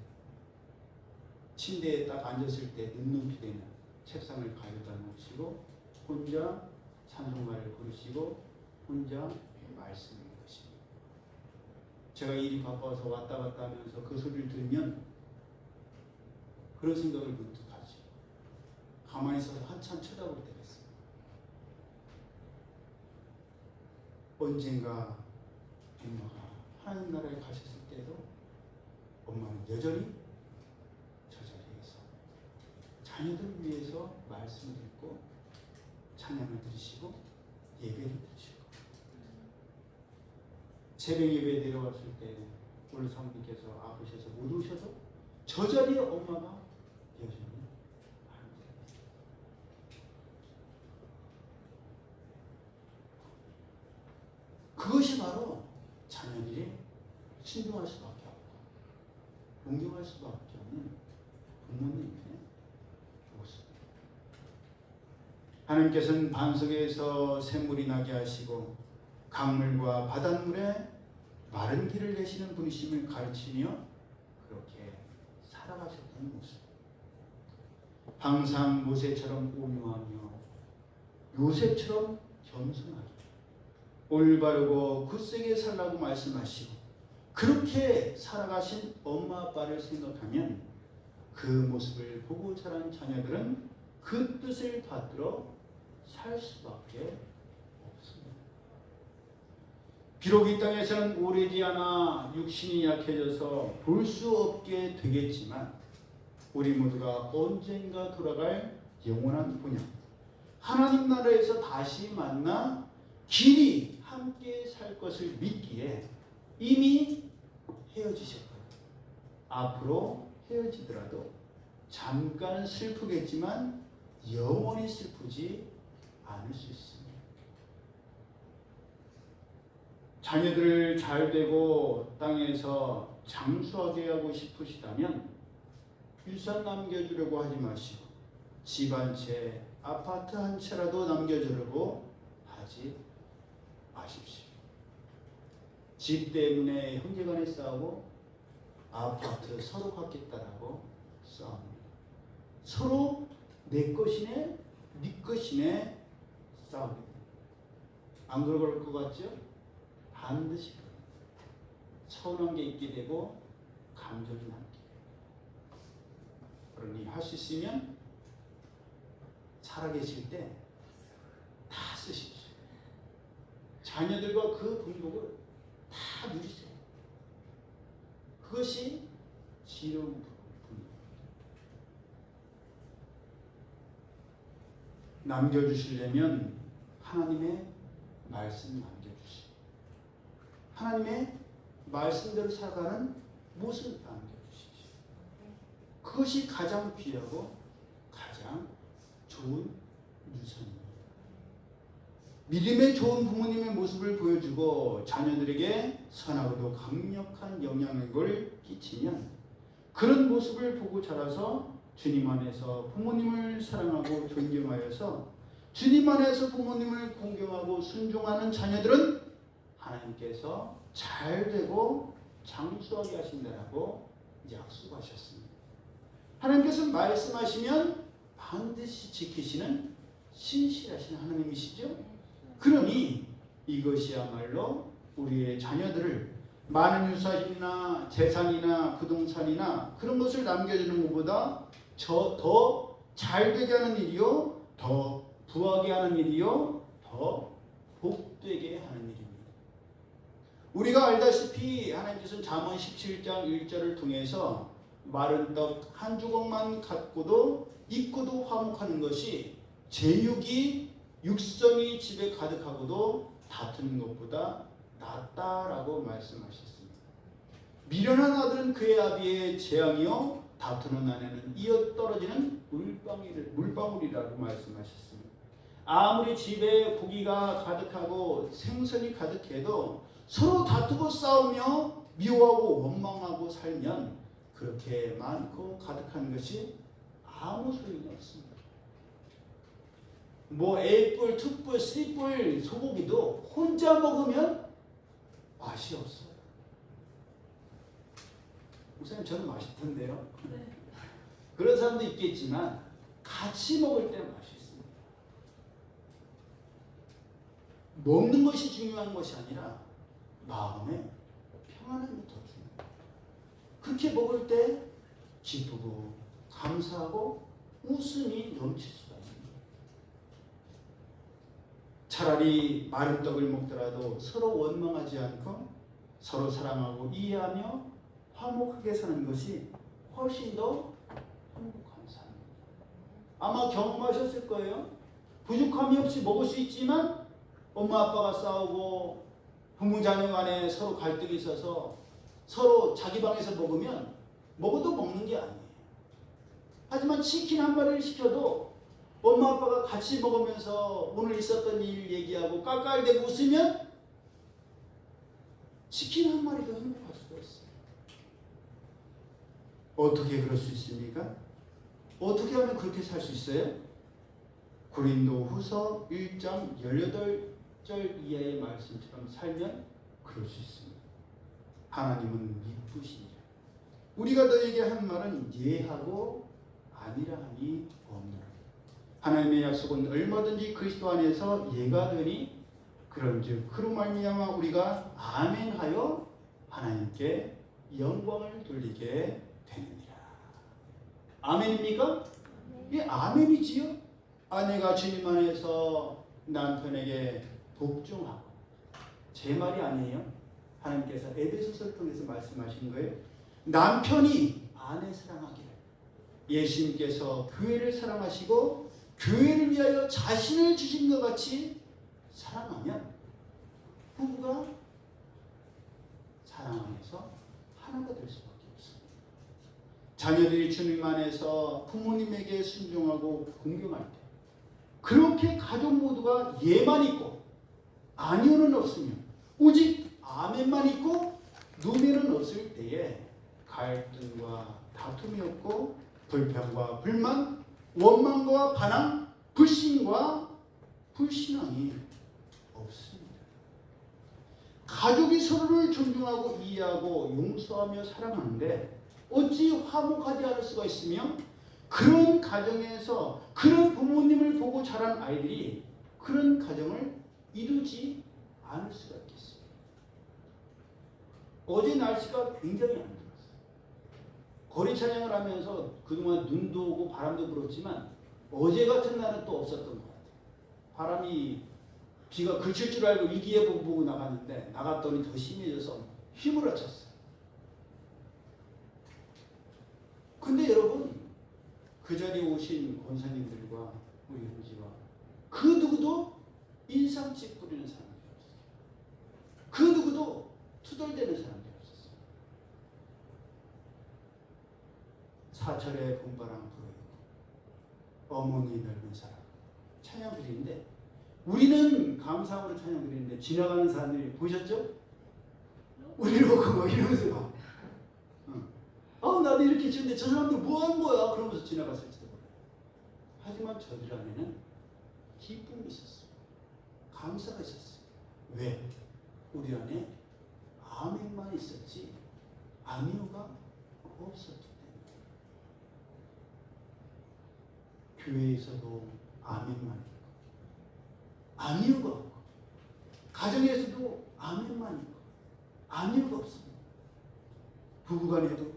침대에 딱 앉았을 때 눈높이 되는 책상을 가져다 놓으시고 혼자 찬송가를 부르시고 혼자 말씀을 읽으십니다. 제가 일이 바빠서 왔다 갔다 하면서 그 소리를 들으면 그런 생각을 문득 하죠. 가만히 있어서 한참 쳐다볼 때가 있어요. 언젠가 엄마가 하나님 나라에 가셨을 때도 엄마는 여전히 저 자리에서 자녀들을 위해서 말씀을 읽고 찬양을 드리시고 예배를 드리시고 새벽 예배에 내려왔을 때 오늘 사모님께서 아프셔서 못 오셔도 저 자리에 엄마가 여전히 그것이 바로 자녀들이 순종할 수밖에 없고 존경할 수밖에 없는 부모님의 모습입니다. 하나님께서는 반석에서 샘물이 나게 하시고 강물과 바닷물에 마른 길을 내시는 분이심을 가르치며 그렇게 살아가셨다는 모습. 항상 모세처럼 온유하며 요셉처럼 겸손하게 올바르고 굳세게 살라고 말씀하시고 그렇게 살아가신 엄마 아빠를 생각하면 그 모습을 보고 자란 자녀들은 그 뜻을 받들어 살 수밖에 없습니다. 비록 이 땅에서는 오래지 않아 육신이 약해져서 볼 수 없게 되겠지만 우리 모두가 언젠가 돌아갈 영원한 본향 하나님 나라에서 다시 만나 길이 함께 살 것을 믿기에 이미 헤어지셨거든요. 앞으로 헤어지더라도 잠깐 슬프겠지만 영원히 슬프지 않을 수 있습니다. 자녀들을 잘 되고 땅에서 장수하게 하고 싶으시다면 유산 남겨주려고 하지 마시고 집 한 채, 아파트 한 채라도 남겨주려고 하지 마십시오. 집 때문에 형제간에 싸우고 아파트 서로 갖겠다라고 싸웁니다. 서로 내 것이네 네 것이네 싸우게 됩니다. 안 그럴 것 같죠? 반드시 서운한 게 있게 되고 감정이 남게 됩니다. 그러니 할 수 있으면 살아계실 때 다 쓰십시오. 자녀들과 그 복복을 다 누리세요. 그것이 지혜로운 분입니다. 남겨주시려면 하나님의 말씀 남겨주시고 하나님의 말씀대로 살아가는 모습 남겨주십시오. 그것이 가장 귀하고 가장 좋은 유산입니다. 믿음의 좋은 부모님의 모습을 보여주고 자녀들에게 선하고도 강력한 영향력을 끼치면 그런 모습을 보고 자라서 주님 안에서 부모님을 사랑하고 존경하여서 주님 안에서 부모님을 공경하고 순종하는 자녀들은 하나님께서 잘 되고 장수하게 하신다라고 약속하셨습니다. 하나님께서 말씀하시면 반드시 지키시는 신실하신 하나님이시죠. 그러니 이것이야말로 우리의 자녀들을 많은 유산이나 재산이나 부동산이나 그런 것을 남겨주는 것보다 더 잘되게 하는 일이요, 더 부하게 하는 일이요, 더 복되게 하는 일입니다. 우리가 알다시피 하나님께서는 잠언 17장 1절을 통해서 마른 떡 한 조각만 갖고도 입고도 화목하는 것이 제육이 육성이 집에 가득하고도 다투는 것보다 낫다라고 말씀하셨습니다. 미련한 아들은 그의 아비의 재앙이요 다투는 아내는 이어 떨어지는 물방울이라고 말씀하셨습니다. 아무리 집에 고기가 가득하고 생선이 가득해도 서로 다투고 싸우며 미워하고 원망하고 살면 그렇게 많고 가득한 것이 아무 소용이 없습니다. 뭐 A뿔, 2뿔, 3뿔 소고기도 혼자 먹으면 맛이 없어요. 목사님 저는 맛있던데요. 네. 그런 사람도 있겠지만 같이 먹을 때 맛있습니다. 먹는 것이 중요한 것이 아니라 마음의 평안함이 더 중요해요. 그렇게 먹을 때 기쁘고 감사하고 웃음이 넘칠 수가 있습니다. 차라리 마른 떡을 먹더라도 서로 원망하지 않고 서로 사랑하고 이해하며 화목하게 사는 것이 훨씬 더 행복한 삶입니다. 아마 경험하셨을 거예요. 부족함이 없이 먹을 수 있지만 엄마 아빠가 싸우고 부모 자녀 간에 서로 갈등이 있어서 서로 자기 방에서 먹어도 먹는 게 아니에요. 하지만 치킨 한 마리를 시켜도 엄마 아빠가 같이 먹으면서 오늘 있었던 일 얘기하고 깔깔대고 웃으면 치킨 한 마리도 행복할 수가 있어요. 어떻게 그럴 수 있습니까? 어떻게 하면 그렇게 살 수 있어요? 고린도후서 1장 18절 이하의 말씀처럼 살면 그럴 수 있습니다. 하나님은 미쁘시니라. 우리가 너에게 한 말은 예하고 아니라 함이 없노라. 하나님의 약속은 얼마든지 그리스도 안에서 예가 되니 그런즉 그로 말미암아 우리가 아멘하여 하나님께 영광을 돌리게 되느니라. 아멘입니까? 예, 아멘이지요. 아내가 주님 안에서 남편에게 복종하고, 제 말이 아니에요. 하나님께서 에베소서를 통해서 말씀하신 거예요. 남편이 아내 사랑하기를 예수님께서 교회를 사랑하시고 교회를 위하여 자신을 주신 것 같이 사랑하면 부부가 사랑 안에서 하나가 될 수밖에 없습니다. 자녀들이 주님 안에서 부모님에게 순종하고 공경할 때 그렇게 가족 모두가 예만 있고 아니오는 없으면 오직 아멘만 있고 노면은 없을 때에 갈등과 다툼이 없고 불평과 불만, 원망과 반항, 불신과 불신앙이 없습니다. 가족이 서로를 존중하고 이해하고 용서하며 사랑하는데 어찌 화목하지 않을 수가 있으며 그런 가정에서 그런 부모님을 보고 자란 아이들이 그런 가정을 이루지 않을 수가 있겠습니다. 어제 날씨가 굉장히 안 좋았어요. 거리 찬양을 하면서 그동안 눈도 오고 바람도 불었지만 어제 같은 날은 또 없었던 것 같아요. 바람이 비가 그칠 줄 알고 일기예보 보고 나갔는데 나갔더니 더 심해져서 휘몰아쳤어요. 근데 여러분 그 자리에 오신 권사님들과 우리 형제와 그 누구도 인상집 부리는 사람이 없었어요. 그 누구도 투덜대는 사람이 없었어요. 사철의 봄바람 불어요. 어머니 넓은 사람 찬양 드리는데 우리는 감사함으로 찬양 드리는데 지나가는 사람들이 보셨죠? 우리를 보고 막 이러면서 막 나도 이렇게 치는데 저 사람들 뭐 하는 거야? 그러면서 지나갔을지도 몰라요. 하지만 저들 안에는 기쁨이 있었어요. 감사가 있었어요. 왜? 우리 안에 아멘만 있었지 아니오가 없었기 때문에. 교회에서도 아멘만 있고 아니오가 없고 가정에서도 아멘만 있고 아니오가 없습니다. 부부간에도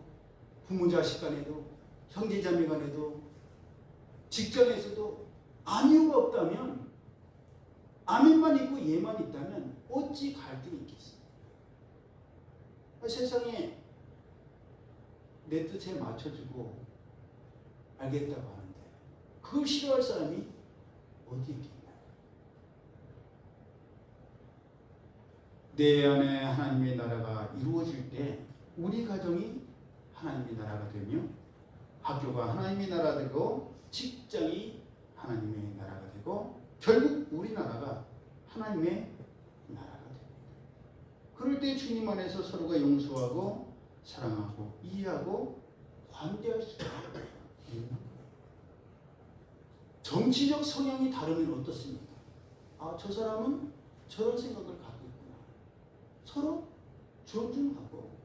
부모 자식 간에도 형제 자매 간에도 직장에서도 아니오가 없다면 아멘만 있고 예만 있다면 어찌 갈등이 있겠어요? 세상에 내 뜻에 맞춰주고 알겠다고 하는데 그걸 싫어할 사람이 어디 있겠나요? 내 안에 하나님의 나라가 이루어질 때 우리 가정이 하나님의 나라가 되며 학교가 하나님의 나라가 되고 직장이 하나님의 나라가 되고 결국 우리나라가 하나님의 나라가 됩니다. 그럴 때 주님 안에서 서로가 용서하고 사랑하고 이해하고 관대할 수 있는 거예요. 정치적 성향이 다르면 어떻습니까? 저 사람은 저런 생각을 갖고 있구나. 서로 존중하고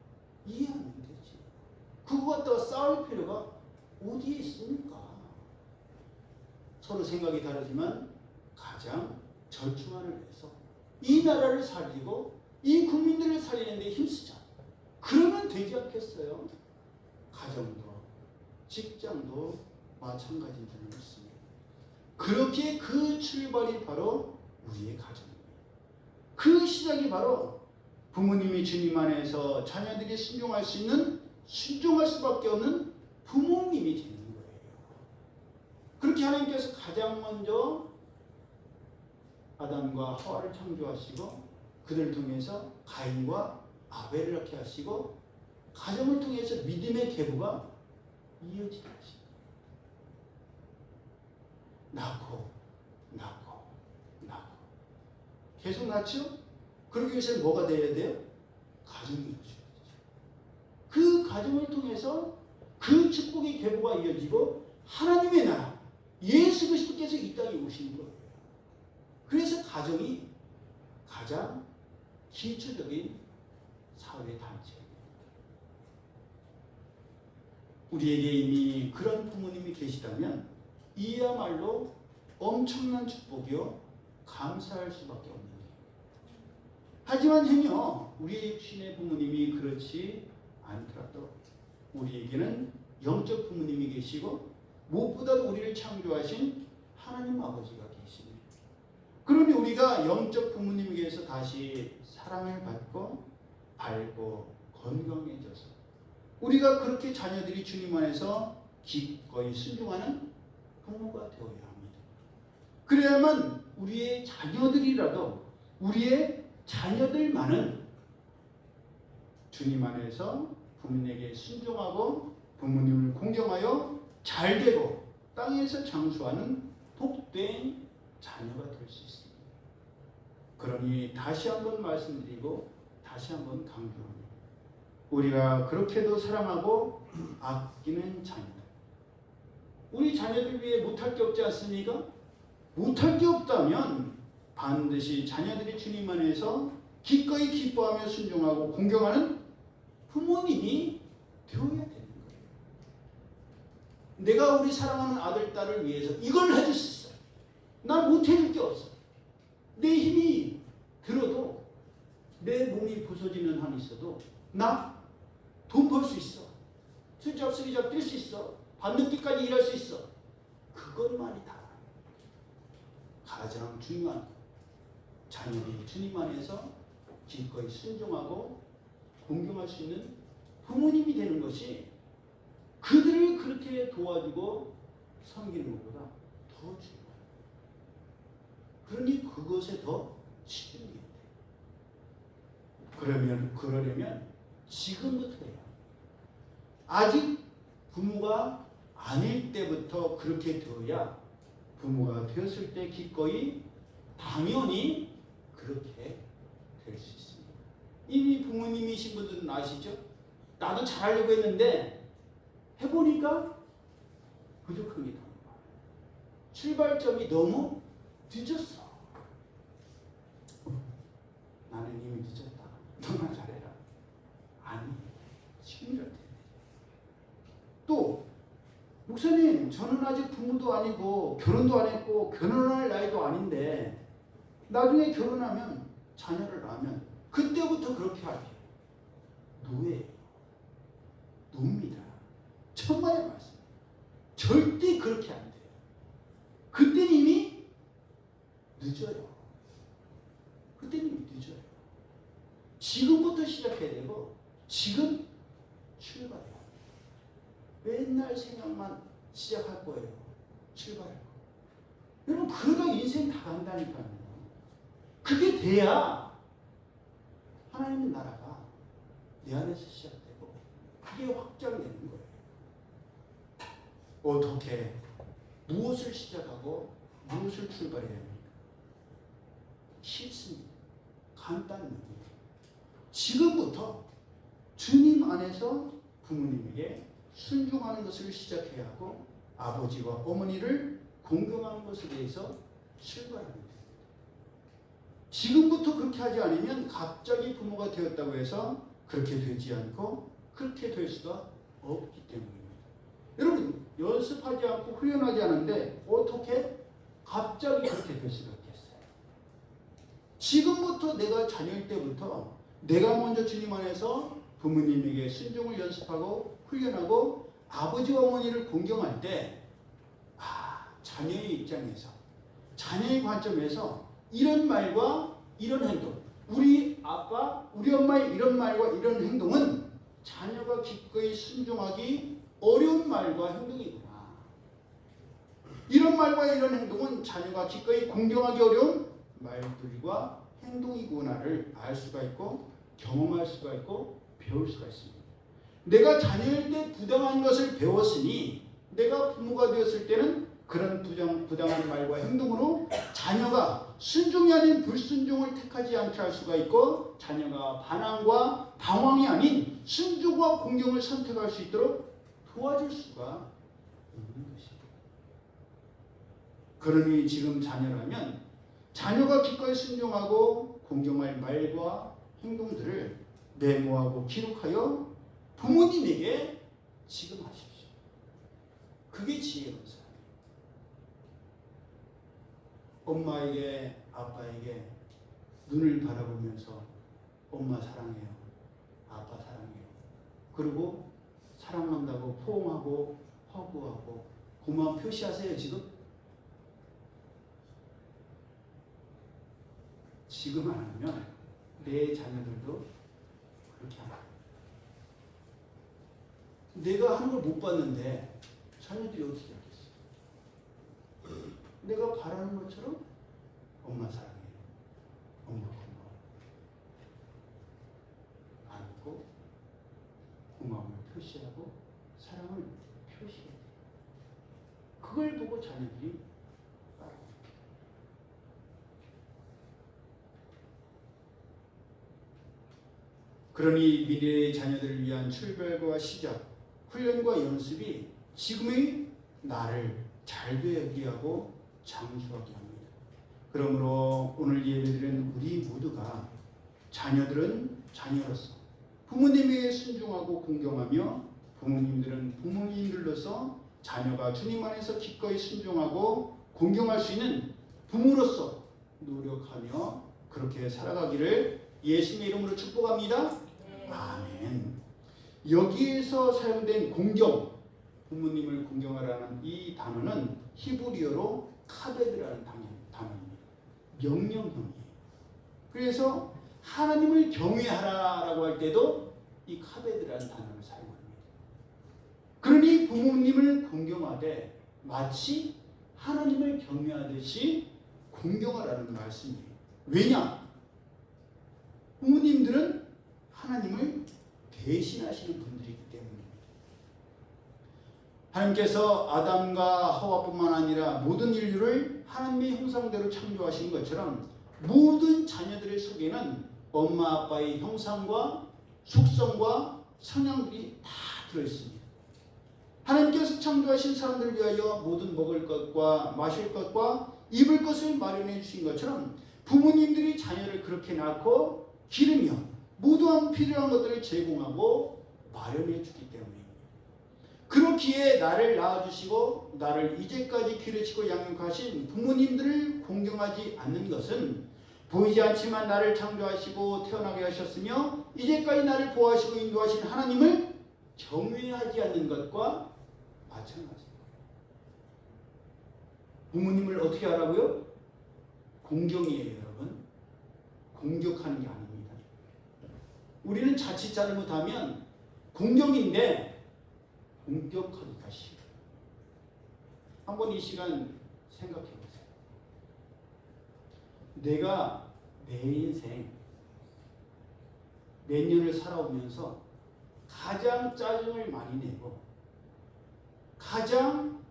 이해하면 되지. 그거 갖다가 싸울 필요가 어디에 있습니까? 서로 생각이 다르지만 가장 절충안을 위해서 이 나라를 살리고 이 국민들을 살리는 데 힘쓰자. 그러면 되지 않겠어요? 가정도 직장도 마찬가지인 줄 믿습니다. 그렇게 그 출발이 바로 우리의 가정입니다. 그 시작이 바로 부모님이 주님 안에서 자녀들이 순종할 수 있는 순종할 수밖에 없는 부모님이 되는 거예요. 그렇게 하나님께서 가장 먼저 아담과 하와를 창조하시고 그들을 통해서 가인과 아벨을 낳게 하시고 가정을 통해서 믿음의 계보가 이어지게 하십니다. 낳고 계속 낳죠? 그러기 위해서는 뭐가 돼야 돼요? 가정이 이루어져야 되죠. 그 가정을 통해서 그 축복의 계보가 이어지고 하나님의 나라 예수 그리스도께서 이 땅에 오신 거예요. 그래서 가정이 가장 기초적인 사회 단체입니다. 우리에게 이미 그런 부모님이 계시다면 이야말로 엄청난 축복이요 감사할 수밖에 없는 일입니다. 하지만 행여 우리의 신의 부모님이 그렇지 않더라도 우리에게는 영적 부모님이 계시고 무엇보다도 우리를 창조하신 하나님 아버지가 계십니다. 그러니 우리가 영적 부모님에게서 다시 사랑을 받고 밝고 건강해져서 우리가 그렇게 자녀들이 주님 안에서 기꺼이 순종하는 부모가 되어야 합니다. 그래야만 우리의 자녀들이라도 우리의 자녀들만은 주님 안에서 부모님에게 순종하고 부모님을 공경하여 잘되고 땅에서 장수하는 복된 자녀가 될 수 있습니다. 그러니 다시 한번 말씀드리고 다시 한번 강조합니다. 우리가 그렇게도 사랑하고 아끼는 자녀들, 우리 자녀들 위해 못할 게 없지 않습니까? 못할 게 없다면 반드시 자녀들이 주님 안에서 기꺼이 기뻐하며 순종하고 공경하는 부모님이 되어야 되는 거예요. 내가 우리 사랑하는 아들, 딸을 위해서 이걸 해줄 수 있어요. 난 못해줄 게 없어. 내 힘이 들어도 내 몸이 부서지는 한이 있어도 나 돈 벌 수 있어. 술잡, 쓰기잡 뛸 수 있어. 밤늦게까지 일할 수 있어. 그걸 그것만이 다 가장 중요한 것. 자녀들이 주님 안에서 기꺼이 순종하고 공경할 수 있는 부모님이 되는 것이 그들을 그렇게 도와주고 섬기는 것보다 더 중요해요. 그러니 그것에 더 집중해야 돼요. 그러려면 지금부터 해야 해요. 아직 부모가 아닐 때부터 그렇게 되어야 부모가 되었을 때 기꺼이 당연히 그렇게 될 수 있습니다. 이미 부모님이신 분들은 아시죠? 나도 잘하려고 했는데 해보니까 부족한 게 나온 거야. 출발점이 너무 늦었어. 나는 이미 늦었다. 너나 잘해라. 아니, 지금이라도 돼. 또 목사님, 저는 아직 부모도 아니고 결혼도 안 했고 결혼할 나이도 아닌데 나중에 결혼하면 자녀를 낳으면 그때부터 그렇게 할게요. 노예예요. 노입니다. 천만의 말씀. 절대 그렇게 안 돼요. 그때는 이미 늦어요. 그때는 이미 늦어요. 지금부터 시작해야 되고 지금 출발해요. 맨날 생각만 시작할 거예요. 출발할 거. 여러분 그러다 인생 다 간다니까요. 그게 돼야 하나님의 나라가 내 안에서 시작되고 그게 확장되는 거예요. 어떻게 무엇을 시작하고 무엇을 출발해야 합니까? 쉽습니다. 간단합니다. 지금부터 주님 안에서 부모님에게 순종하는 것을 시작해야 하고 아버지와 어머니를 공경하는 것에 대해서 출발하는 겁니다. 지금부터 그렇게 하지 않으면 갑자기 부모가 되었다고 해서 그렇게 되지 않고 그렇게 될 수가 없기 때문입니다. 여러분 연습하지 않고 훈련하지 않은데 어떻게 갑자기 그렇게 될 수가 있겠어요? 지금부터 내가 자녀일 때부터 내가 먼저 주님 안에서 부모님에게 순종을 연습하고 훈련하고 아버지와 어머니를 공경할 때 자녀의 입장에서 자녀의 관점에서 이런 말과 이런 행동 우리 아빠 우리 엄마의 이런 말과 이런 행동은 자녀가 기꺼이 순종하기 어려운 말과 행동이구나. 이런 말과 이런 행동은 자녀가 기꺼이 공경하기 어려운 말들과 행동이구나를 알 수가 있고 경험할 수가 있고 배울 수가 있습니다. 내가 자녀일 때 부당한 것을 배웠으니 내가 부모가 되었을 때는 그런 부당한 말과 행동으로 자녀가 순종이 아닌 불순종을 택하지 않게 할 수가 있고 자녀가 반항과 방황이 아닌 순종과 공경을 선택할 수 있도록 도와줄 수가 있는 것입니다. 그러니 지금 자녀라면 자녀가 기꺼이 순종하고 공경할 말과 행동들을 메모하고 기록하여 부모님에게 지금 하십시오. 그게 지혜로운 사람이에요. 엄마에게 아빠에게 눈을 바라보면서 엄마 사랑해요. 아빠 사랑해요. 그리고 사랑한다고 포옹하고 허구하고 고마움 표시하세요. 지금 안 하면 내 자녀들도 그렇게 안 해요. 내가 하는 걸 못 봤는데 자녀들이 어떻게 하겠어요? 내가 바라는 것처럼 엄마 사랑해요. 엄마 고마워. 안고 고마움을 표시하고 사랑을 표시해야 돼요. 그걸 보고 자녀들이 따라옵니다. 그러니 미래의 자녀들을 위한 출발과 시작, 훈련과 연습이 지금의 나를 잘 되게 하고 장수하게 합니다. 그러므로 오늘 예배드리는 우리 모두가 자녀들은 자녀로서 부모님에게 순종하고 공경하며 부모님들은 부모님들로서 자녀가 주님 안에서 기꺼이 순종하고 공경할 수 있는 부모로서 노력하며 그렇게 살아가기를 예수님의 이름으로 축복합니다. 아멘. 여기에서 사용된 공경, 부모님을 공경하라는 이 단어는 히브리어로 카베드라는 단어입니다. 명령형이에요. 그래서 하나님을 경외하라라고 할 때도 이 카베드라는 단어를 사용합니다. 그러니 부모님을 공경하되 마치 하나님을 경외하듯이 공경하라는 말씀이에요. 왜냐? 부모님들은 하나님을 대신하시는 분들이기 때문입니다. 하나님께서 아담과 하와뿐만 아니라 모든 인류를 하나님의 형상대로 창조하신 것처럼 모든 자녀들의 속에는 엄마 아빠의 형상과 속성과 성향들이 다 들어있습니다. 하나님께서 창조하신 사람들을 위하여 모든 먹을 것과 마실 것과 입을 것을 마련해 주신 것처럼 부모님들이 자녀를 그렇게 낳고 기르며 모두한 필요한 것들을 제공하고 마련해 주기 때문입니다. 그렇기에 나를 낳아주시고 나를 이제까지 기르시고 양육하신 부모님들을 공경하지 않는 것은 보이지 않지만 나를 창조하시고 태어나게 하셨으며 이제까지 나를 보호하시고 인도하신 하나님을 경외하지 않는 것과 마찬가지입니다. 부모님을 어떻게 하라고요? 공경이에요, 여러분. 공격하는 게 아닙니다. 우리는 자칫 잘못하면 공경인데 공격하기가 싫어요. 한번 이 시간 생각해 보세요. 내가 내 인생 몇 년을 살아오면서 가장 짜증을 많이 내고 가장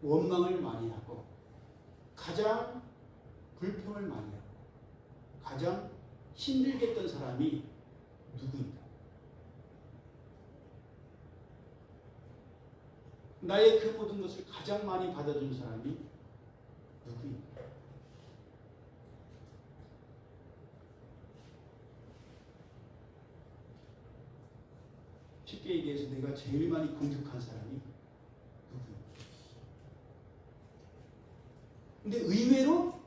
원망을 많이 하고 가장 불평을 많이 하고 가장 힘들게 했던 사람이 누구인가? 나의 그 모든 것을 가장 많이 받아준 사람이 누구인가? 쉽게 얘기해서 내가 제일 많이 공격한 사람이 누구인가? 근데 의외로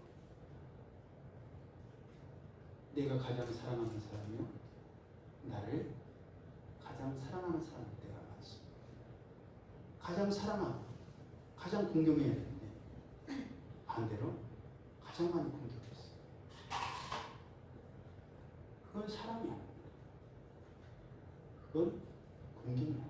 내가 가장 사랑하는 사람이요, 나를 가장 사랑하는 사람이 내가 많습니다. 가장 사랑하고 가장 공경해야 되는데 반대로 가장 많이 공격했어요. 그건 사랑이 아닙니다. 그건 공경이야.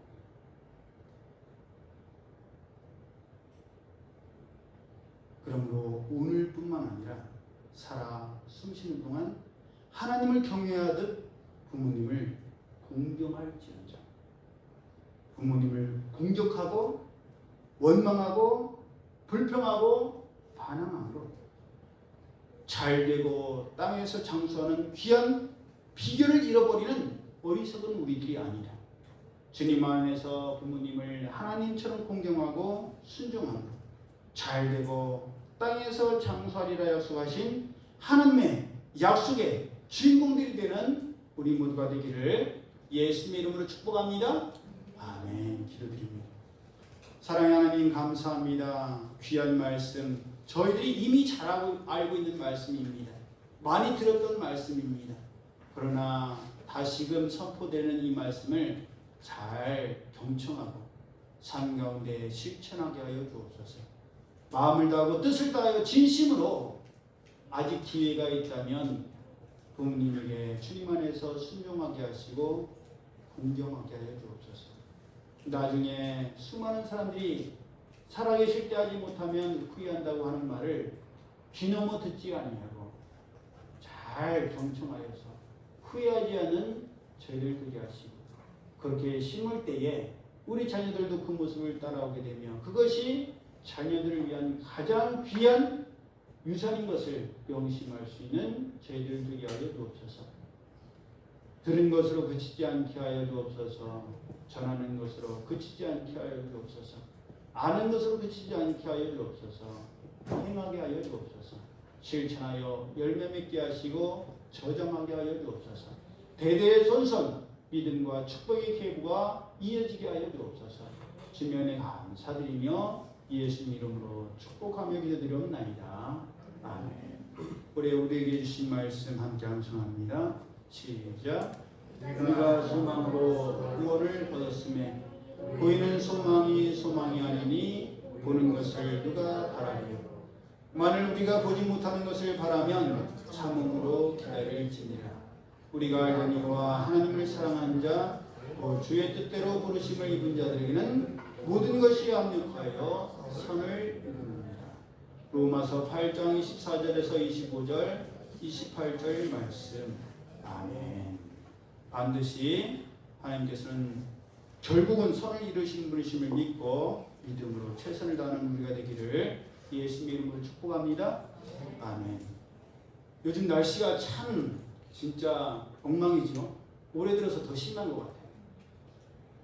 그러므로 오늘뿐만 아니라 살아 숨쉬는 동안 하나님을 경외하듯 부모님을 공경할지언정. 부모님을 공격하고 원망하고 불평하고 반항함으로 잘되고 땅에서 장수하는 귀한 비결을 잃어버리는 어리석은 우리들이 아니라 주님 안에서 부모님을 하나님처럼 공경하고 순종함으로 잘되고 땅에서 장수하리라 약속하신 하나님의 약속의 주인공들이 되는 우리 모두가 되기를 예수님의 이름으로 축복합니다. 아멘. 기도드립니다. 사랑의 하나님 감사합니다. 귀한 말씀, 저희들이 이미 잘 알고 있는 말씀입니다. 많이 들었던 말씀입니다. 그러나 다시금 선포되는 이 말씀을 잘 경청하고 삶 가운데 실천하게 하여 주옵소서. 마음을 다하고 뜻을 다하여 진심으로 아직 기회가 있다면 부모님에게 주님 안에서 순종하게 하시고 공경하게 하여 주옵소서. 나중에 수많은 사람들이 살아계실 때 하지 못하면 후회한다고 하는 말을 귀넘어 듣지 아니하고 잘 경청하여서 후회하지 않는 저희들 되게 하시고 그렇게 심을 때에 우리 자녀들도 그 모습을 따라오게 되며 그것이 자녀들을 위한 가장 귀한 유산인 것을 명심할 수 있는 저희들 되게 하여 주옵소서. 들은 것으로 그치지 않게 하여 주옵소서. 전하는 것으로 그치지 않게 하여 주옵소서. 아는 것으로 그치지 않게 하여 주옵소서. 행하게 하여 주옵소서. 실천하여 열매 맺게 하시고 저장하게 하여 주옵소서. 대대의 손선 믿음과 축복의 계보가 이어지게 하여 주옵소서. 주면에 감사드리며 예수님 이름으로 축복하며 기도드리옵나이다. 아멘. 우리 우리에게 주신 말씀 함께 암송합니다. 시작. 우리가 소망으로 구원을 얻었음에 보이는 소망이 소망이 아니니 보는 것을 누가 바라리요. 만일 우리가 보지 못하는 것을 바라면 참음으로 기다릴지니라. 우리가 알거니와 하나님을 사랑하는 자, 주의 뜻대로 부르심을 입은 자들에게는 모든 것이 합력하여 선을 이루느니라. 로마서 8장 24절에서 25절, 28절 말씀. 아멘. 반드시 하나님께서는 결국은 선을 이루시는 분이심을 믿고 믿음으로 최선을 다하는 우리가 되기를 예수님의 이름으로 축복합니다. 아멘. 요즘 날씨가 참 진짜 엉망이죠. 올해 들어서 더 심한 것 같아요.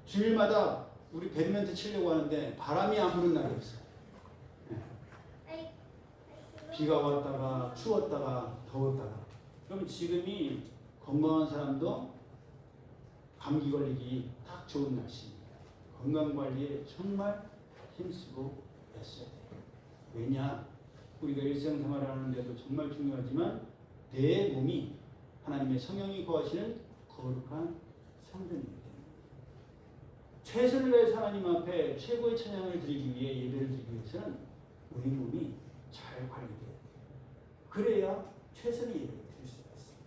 주일마다 우리 배드민턴 치려고 하는데 바람이 안 부는 날이 없어요. 네. 비가 왔다가 추웠다가 더웠다가. 그럼 지금이 건강한 사람도 감기 걸리기 딱 좋은 날씨입니다. 건강관리에 정말 힘쓰고 애써야 돼요. 왜냐? 우리가 일상생활을 하는데도 정말 중요하지만 내 몸이 하나님의 성령이 거하시는 거룩한 성전이기 때문에 최선을 다해서 하나님 앞에 최고의 찬양을 드리기 위해 예배를 드리기 위해서는 우리 몸이 잘 관리돼야 돼요. 그래야 최선의 예배를 드릴 수가 있습니다.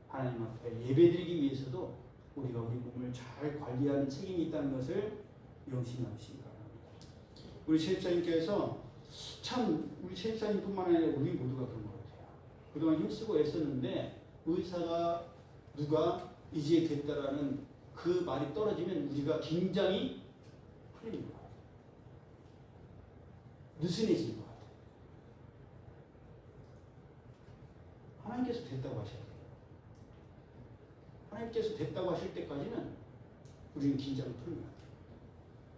하나님 앞에 예배 드리기 위해서도 우리가 우리 몸을 잘 관리하는 책임이 있다는 것을 명심하시기 바랍니다. 우리 최집사님께서 참 우리 최집사님뿐만 아니라 우리 모두가 그런 것 같아요. 그동안 힘쓰고 애썼는데 의사가 누가 이제 됐다라는 그 말이 떨어지면 우리가 굉장히 풀리는 것 같아요. 느슨해지는 것 같아요. 하나님께서 됐다고 하셔야 돼요. 하나님께서 됐다고 하실 때까지는 우리는 긴장을 풀면 안 돼요.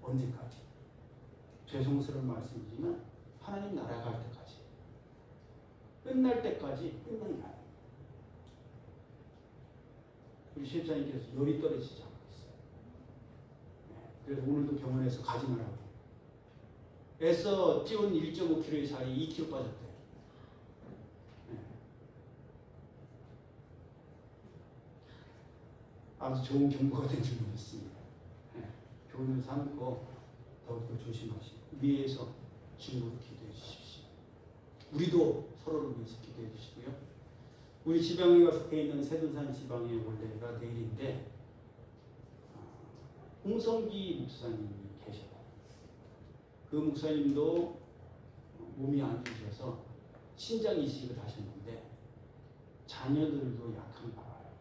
언제까지? 죄송스러운 말씀이지만 하나님 나라 갈 때까지, 끝날 때까지 끝나지 않아요. 우리 시집사님께서 열이 떨어지지 않고 있어요. 네, 그래서 오늘도 병원에서 가지 말라고 애써 찌운 1.5kg의 살이 2kg 빠졌대요. 네. 아주 좋은 경고가 된 줄 믿습니다. 네. 교훈을 삼고 더욱더 조심하시고 위에서 중보로 기도해 주십시오. 우리도 서로를 위해서 기도해 주시고요. 우리 지방에 속해 있는 세둔산 지방의 원래가 내일인데 홍성기 목사님이 계셔요. 그 목사님도 몸이 안 좋으셔서 신장 이식을 하셨는데 자녀들도 약한가 봐요.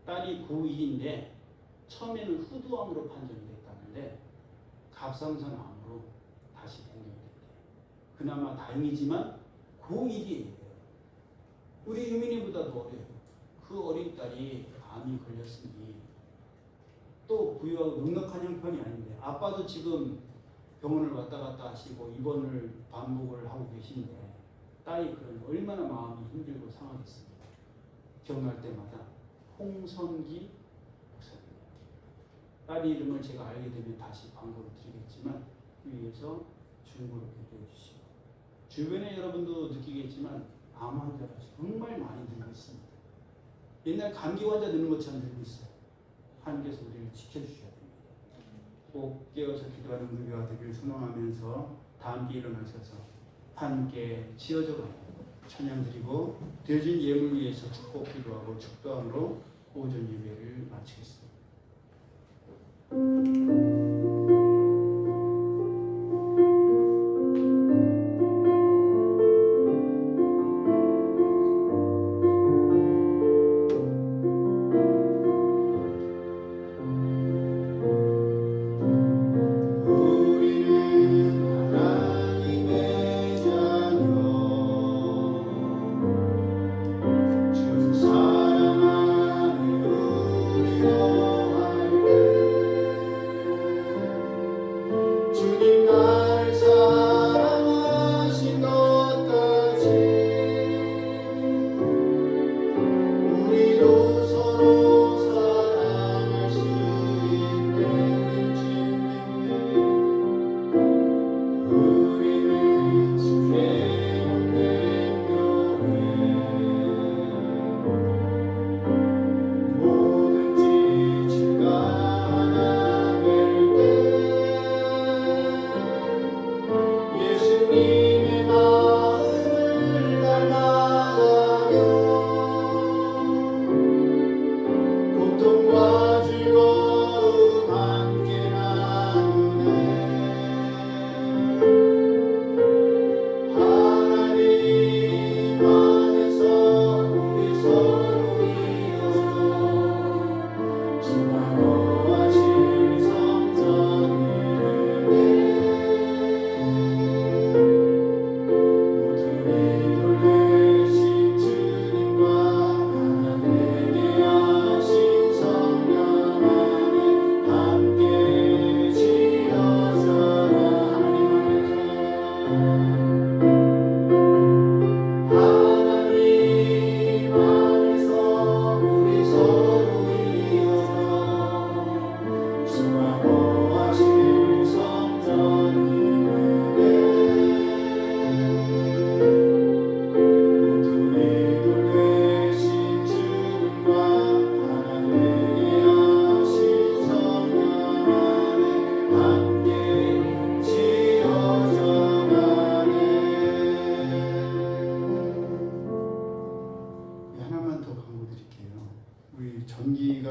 딸이 고1인데 처음에는 후두암으로 판정이 됐다는데 갑상선암으로 다시 변경이 됐대요. 그나마 다행이지만 고1이에요. 우리 유민이보다도 어려요. 그 어린 딸이 암이 걸렸으니 또 부유하고 넉넉한 형편이 아닌데 아빠도 지금 병원을 왔다 갔다 하시고 입원을 반복을 하고 계신데 딸이 그러니 얼마나 마음이 힘들고 상하겠습니까? 기억날 때마다 홍성기 목사님. 딸의 이름을 제가 알게 되면 다시 광고를 드리겠지만 위에서 중고로 기도해 주시고 주변에 여러분도 느끼겠지만 암 환자가 정말 많이 늘고 있습니다. 옛날 감기 환자 느는 것처럼 늘고 있어요. 하나님께서 우리를 지켜주셔야 됩니다. 꼭 깨어서 기도하는 우리가 되길 소망하면서 다 함께 일어나셔서 함께 지어져 가요. 찬양드리고 되어진 예물 위해서 축복 기도하고 축도함으로 오전 예배를 마치겠습니다.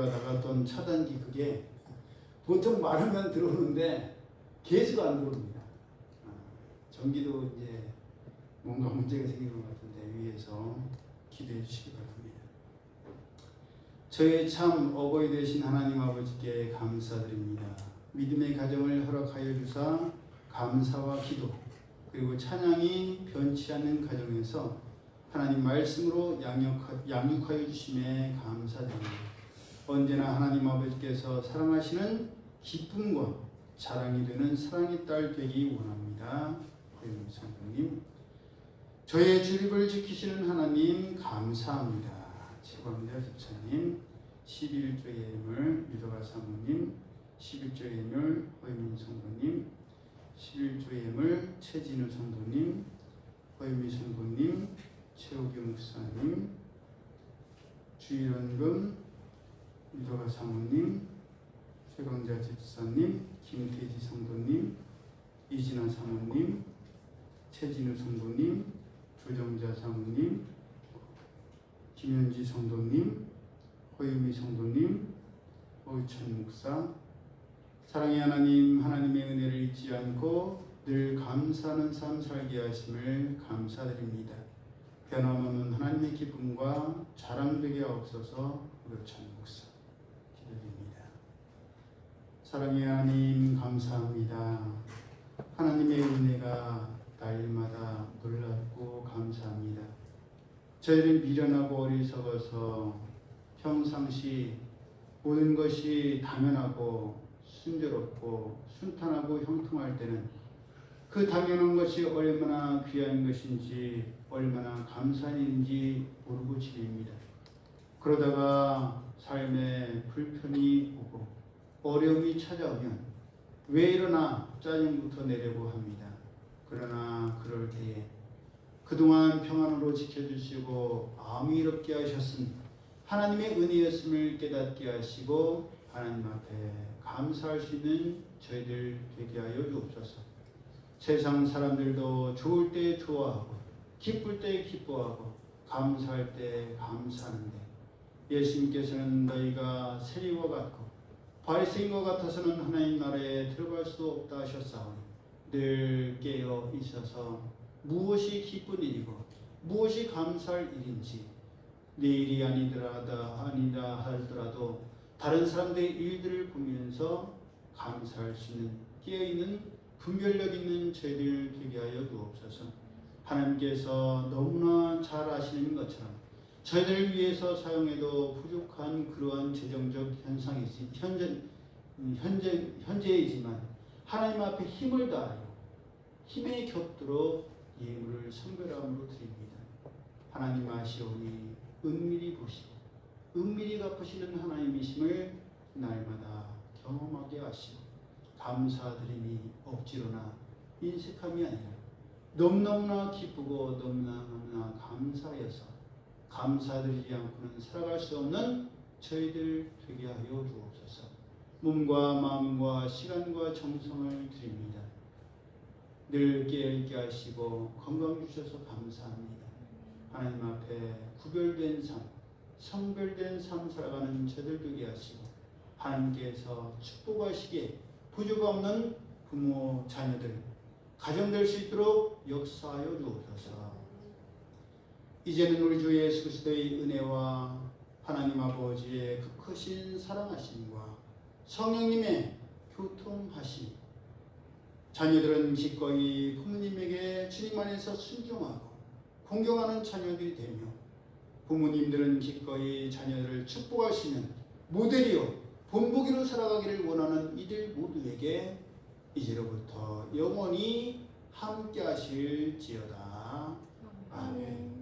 나갔던 차단기 그게 보통 말하면 들어오는데 계속 안 들어옵니다. 전기도 이제 뭔가 문제가 생기는 것 같은데 위에서 기도해 주시기 바랍니다. 저의 참 어버이 되신 하나님 아버지께 감사드립니다. 믿음의 가정을 허락하여 주사 감사와 기도 그리고 찬양이 변치 않는 가정에서 하나님 말씀으로 양육하여 주심에 감사드립니다. 언제나 하나님 아버지께서 사랑하시는 기쁨과 자랑이 되는 사랑의 딸 되기 원합니다. 성도님, 저의 주립을 지키시는 하나님 감사합니다. 최광자 집사님, 11조의 예물 유도가 사모님, 11조의 예물 허유민 성도님, 11조의 예물 최진우 성도님, 허유미 성도님, 최우경 목사님, 주일원금 유도가 사모님, 최광자 집사님, 김태지 성도님, 이진아 사모님, 최진우 성도님, 조정자 사모님, 김현지 성도님, 허유미 성도님, 오유천 목사, 사랑의 하나님, 하나님의 은혜를 잊지 않고 늘 감사하는 삶 살게 하심을 감사드립니다. 변함없는 하나님의 기쁨과 자랑되게 하옵소서. 오유천 목사 기도드립니다. 사랑의 하나님 감사합니다. 하나님의 은혜가 날마다 놀랍고 감사합니다. 저희를 미련하고 어리석어서 평상시 모든 것이 당연하고 순조롭고 순탄하고 형통할 때는 그 당연한 것이 얼마나 귀한 것인지 얼마나 감사한 일인지 모르고 지냅니다. 그러다가 삶에 불편이 오고 어려움이 찾아오면 왜 이러나 짜증부터 내려고 합니다. 그러나 그럴 때에 그동안 평안으로 지켜주시고 아무 일 없게 하셨은 하나님의 은혜였음을 깨닫게 하시고 하나님 앞에 감사할 수 있는 저희들 되게 하여 주옵소서. 세상 사람들도 좋을 때 좋아하고 기쁠 때 기뻐하고 감사할 때 감사하는데 예수님께서는 너희가 세리와 같고 바리새인과 같아서는 하나님 나라에 들어갈 수 없다 하셨사오니 늘 깨어 있어서 무엇이 기쁜 일이고 무엇이 감사할 일인지 내일이 아니다 하더라도 다른 사람들의 일들을 보면서 감사할 수 있는 깨어있는 분별력 있는 저희들 되게 하여 주옵소서. 하나님께서 너무나 잘 아시는 것처럼 저희들을 위해서 사용해도 부족한 그러한 재정적 현재이지만 하나님 앞에 힘을 다하여 힘에 겹도록 예물을 성별함으로 드립니다. 하나님 아시오니 은밀히 보시고 은밀히 갚으시는 하나님이심을 날마다 경험하게 하시고 감사드림이 억지로나 인색함이 아니라 너무너무나 기쁘고 너무너무나 감사해서 감사드리지 않고는 살아갈 수 없는 저희들 되게 하여 주옵소서. 몸과 마음과 시간과 정성을 드립니다. 늘 깨어있게 하시고 건강 주셔서 감사합니다. 하나님 앞에 구별된 삶, 성별된 삶 살아가는 저들 되게 하시고 하나님께서 축복하시기에 부족 없는 부모, 자녀들, 가정 될 수 있도록 역사하여 주옵소서. 이제는 우리 주 예수 그리스도의 은혜와 하나님 아버지의 그 크신 사랑하심과 성령님의 교통하심, 자녀들은 기꺼이 부모님에게 주님 안에서 순종하고 공경하는 자녀들이 되며 부모님들은 기꺼이 자녀들을 축복하시는 모델이요 본보기로 살아가기를 원하는 이들 모두에게 이제로부터 영원히 함께 하실지어다. 아멘.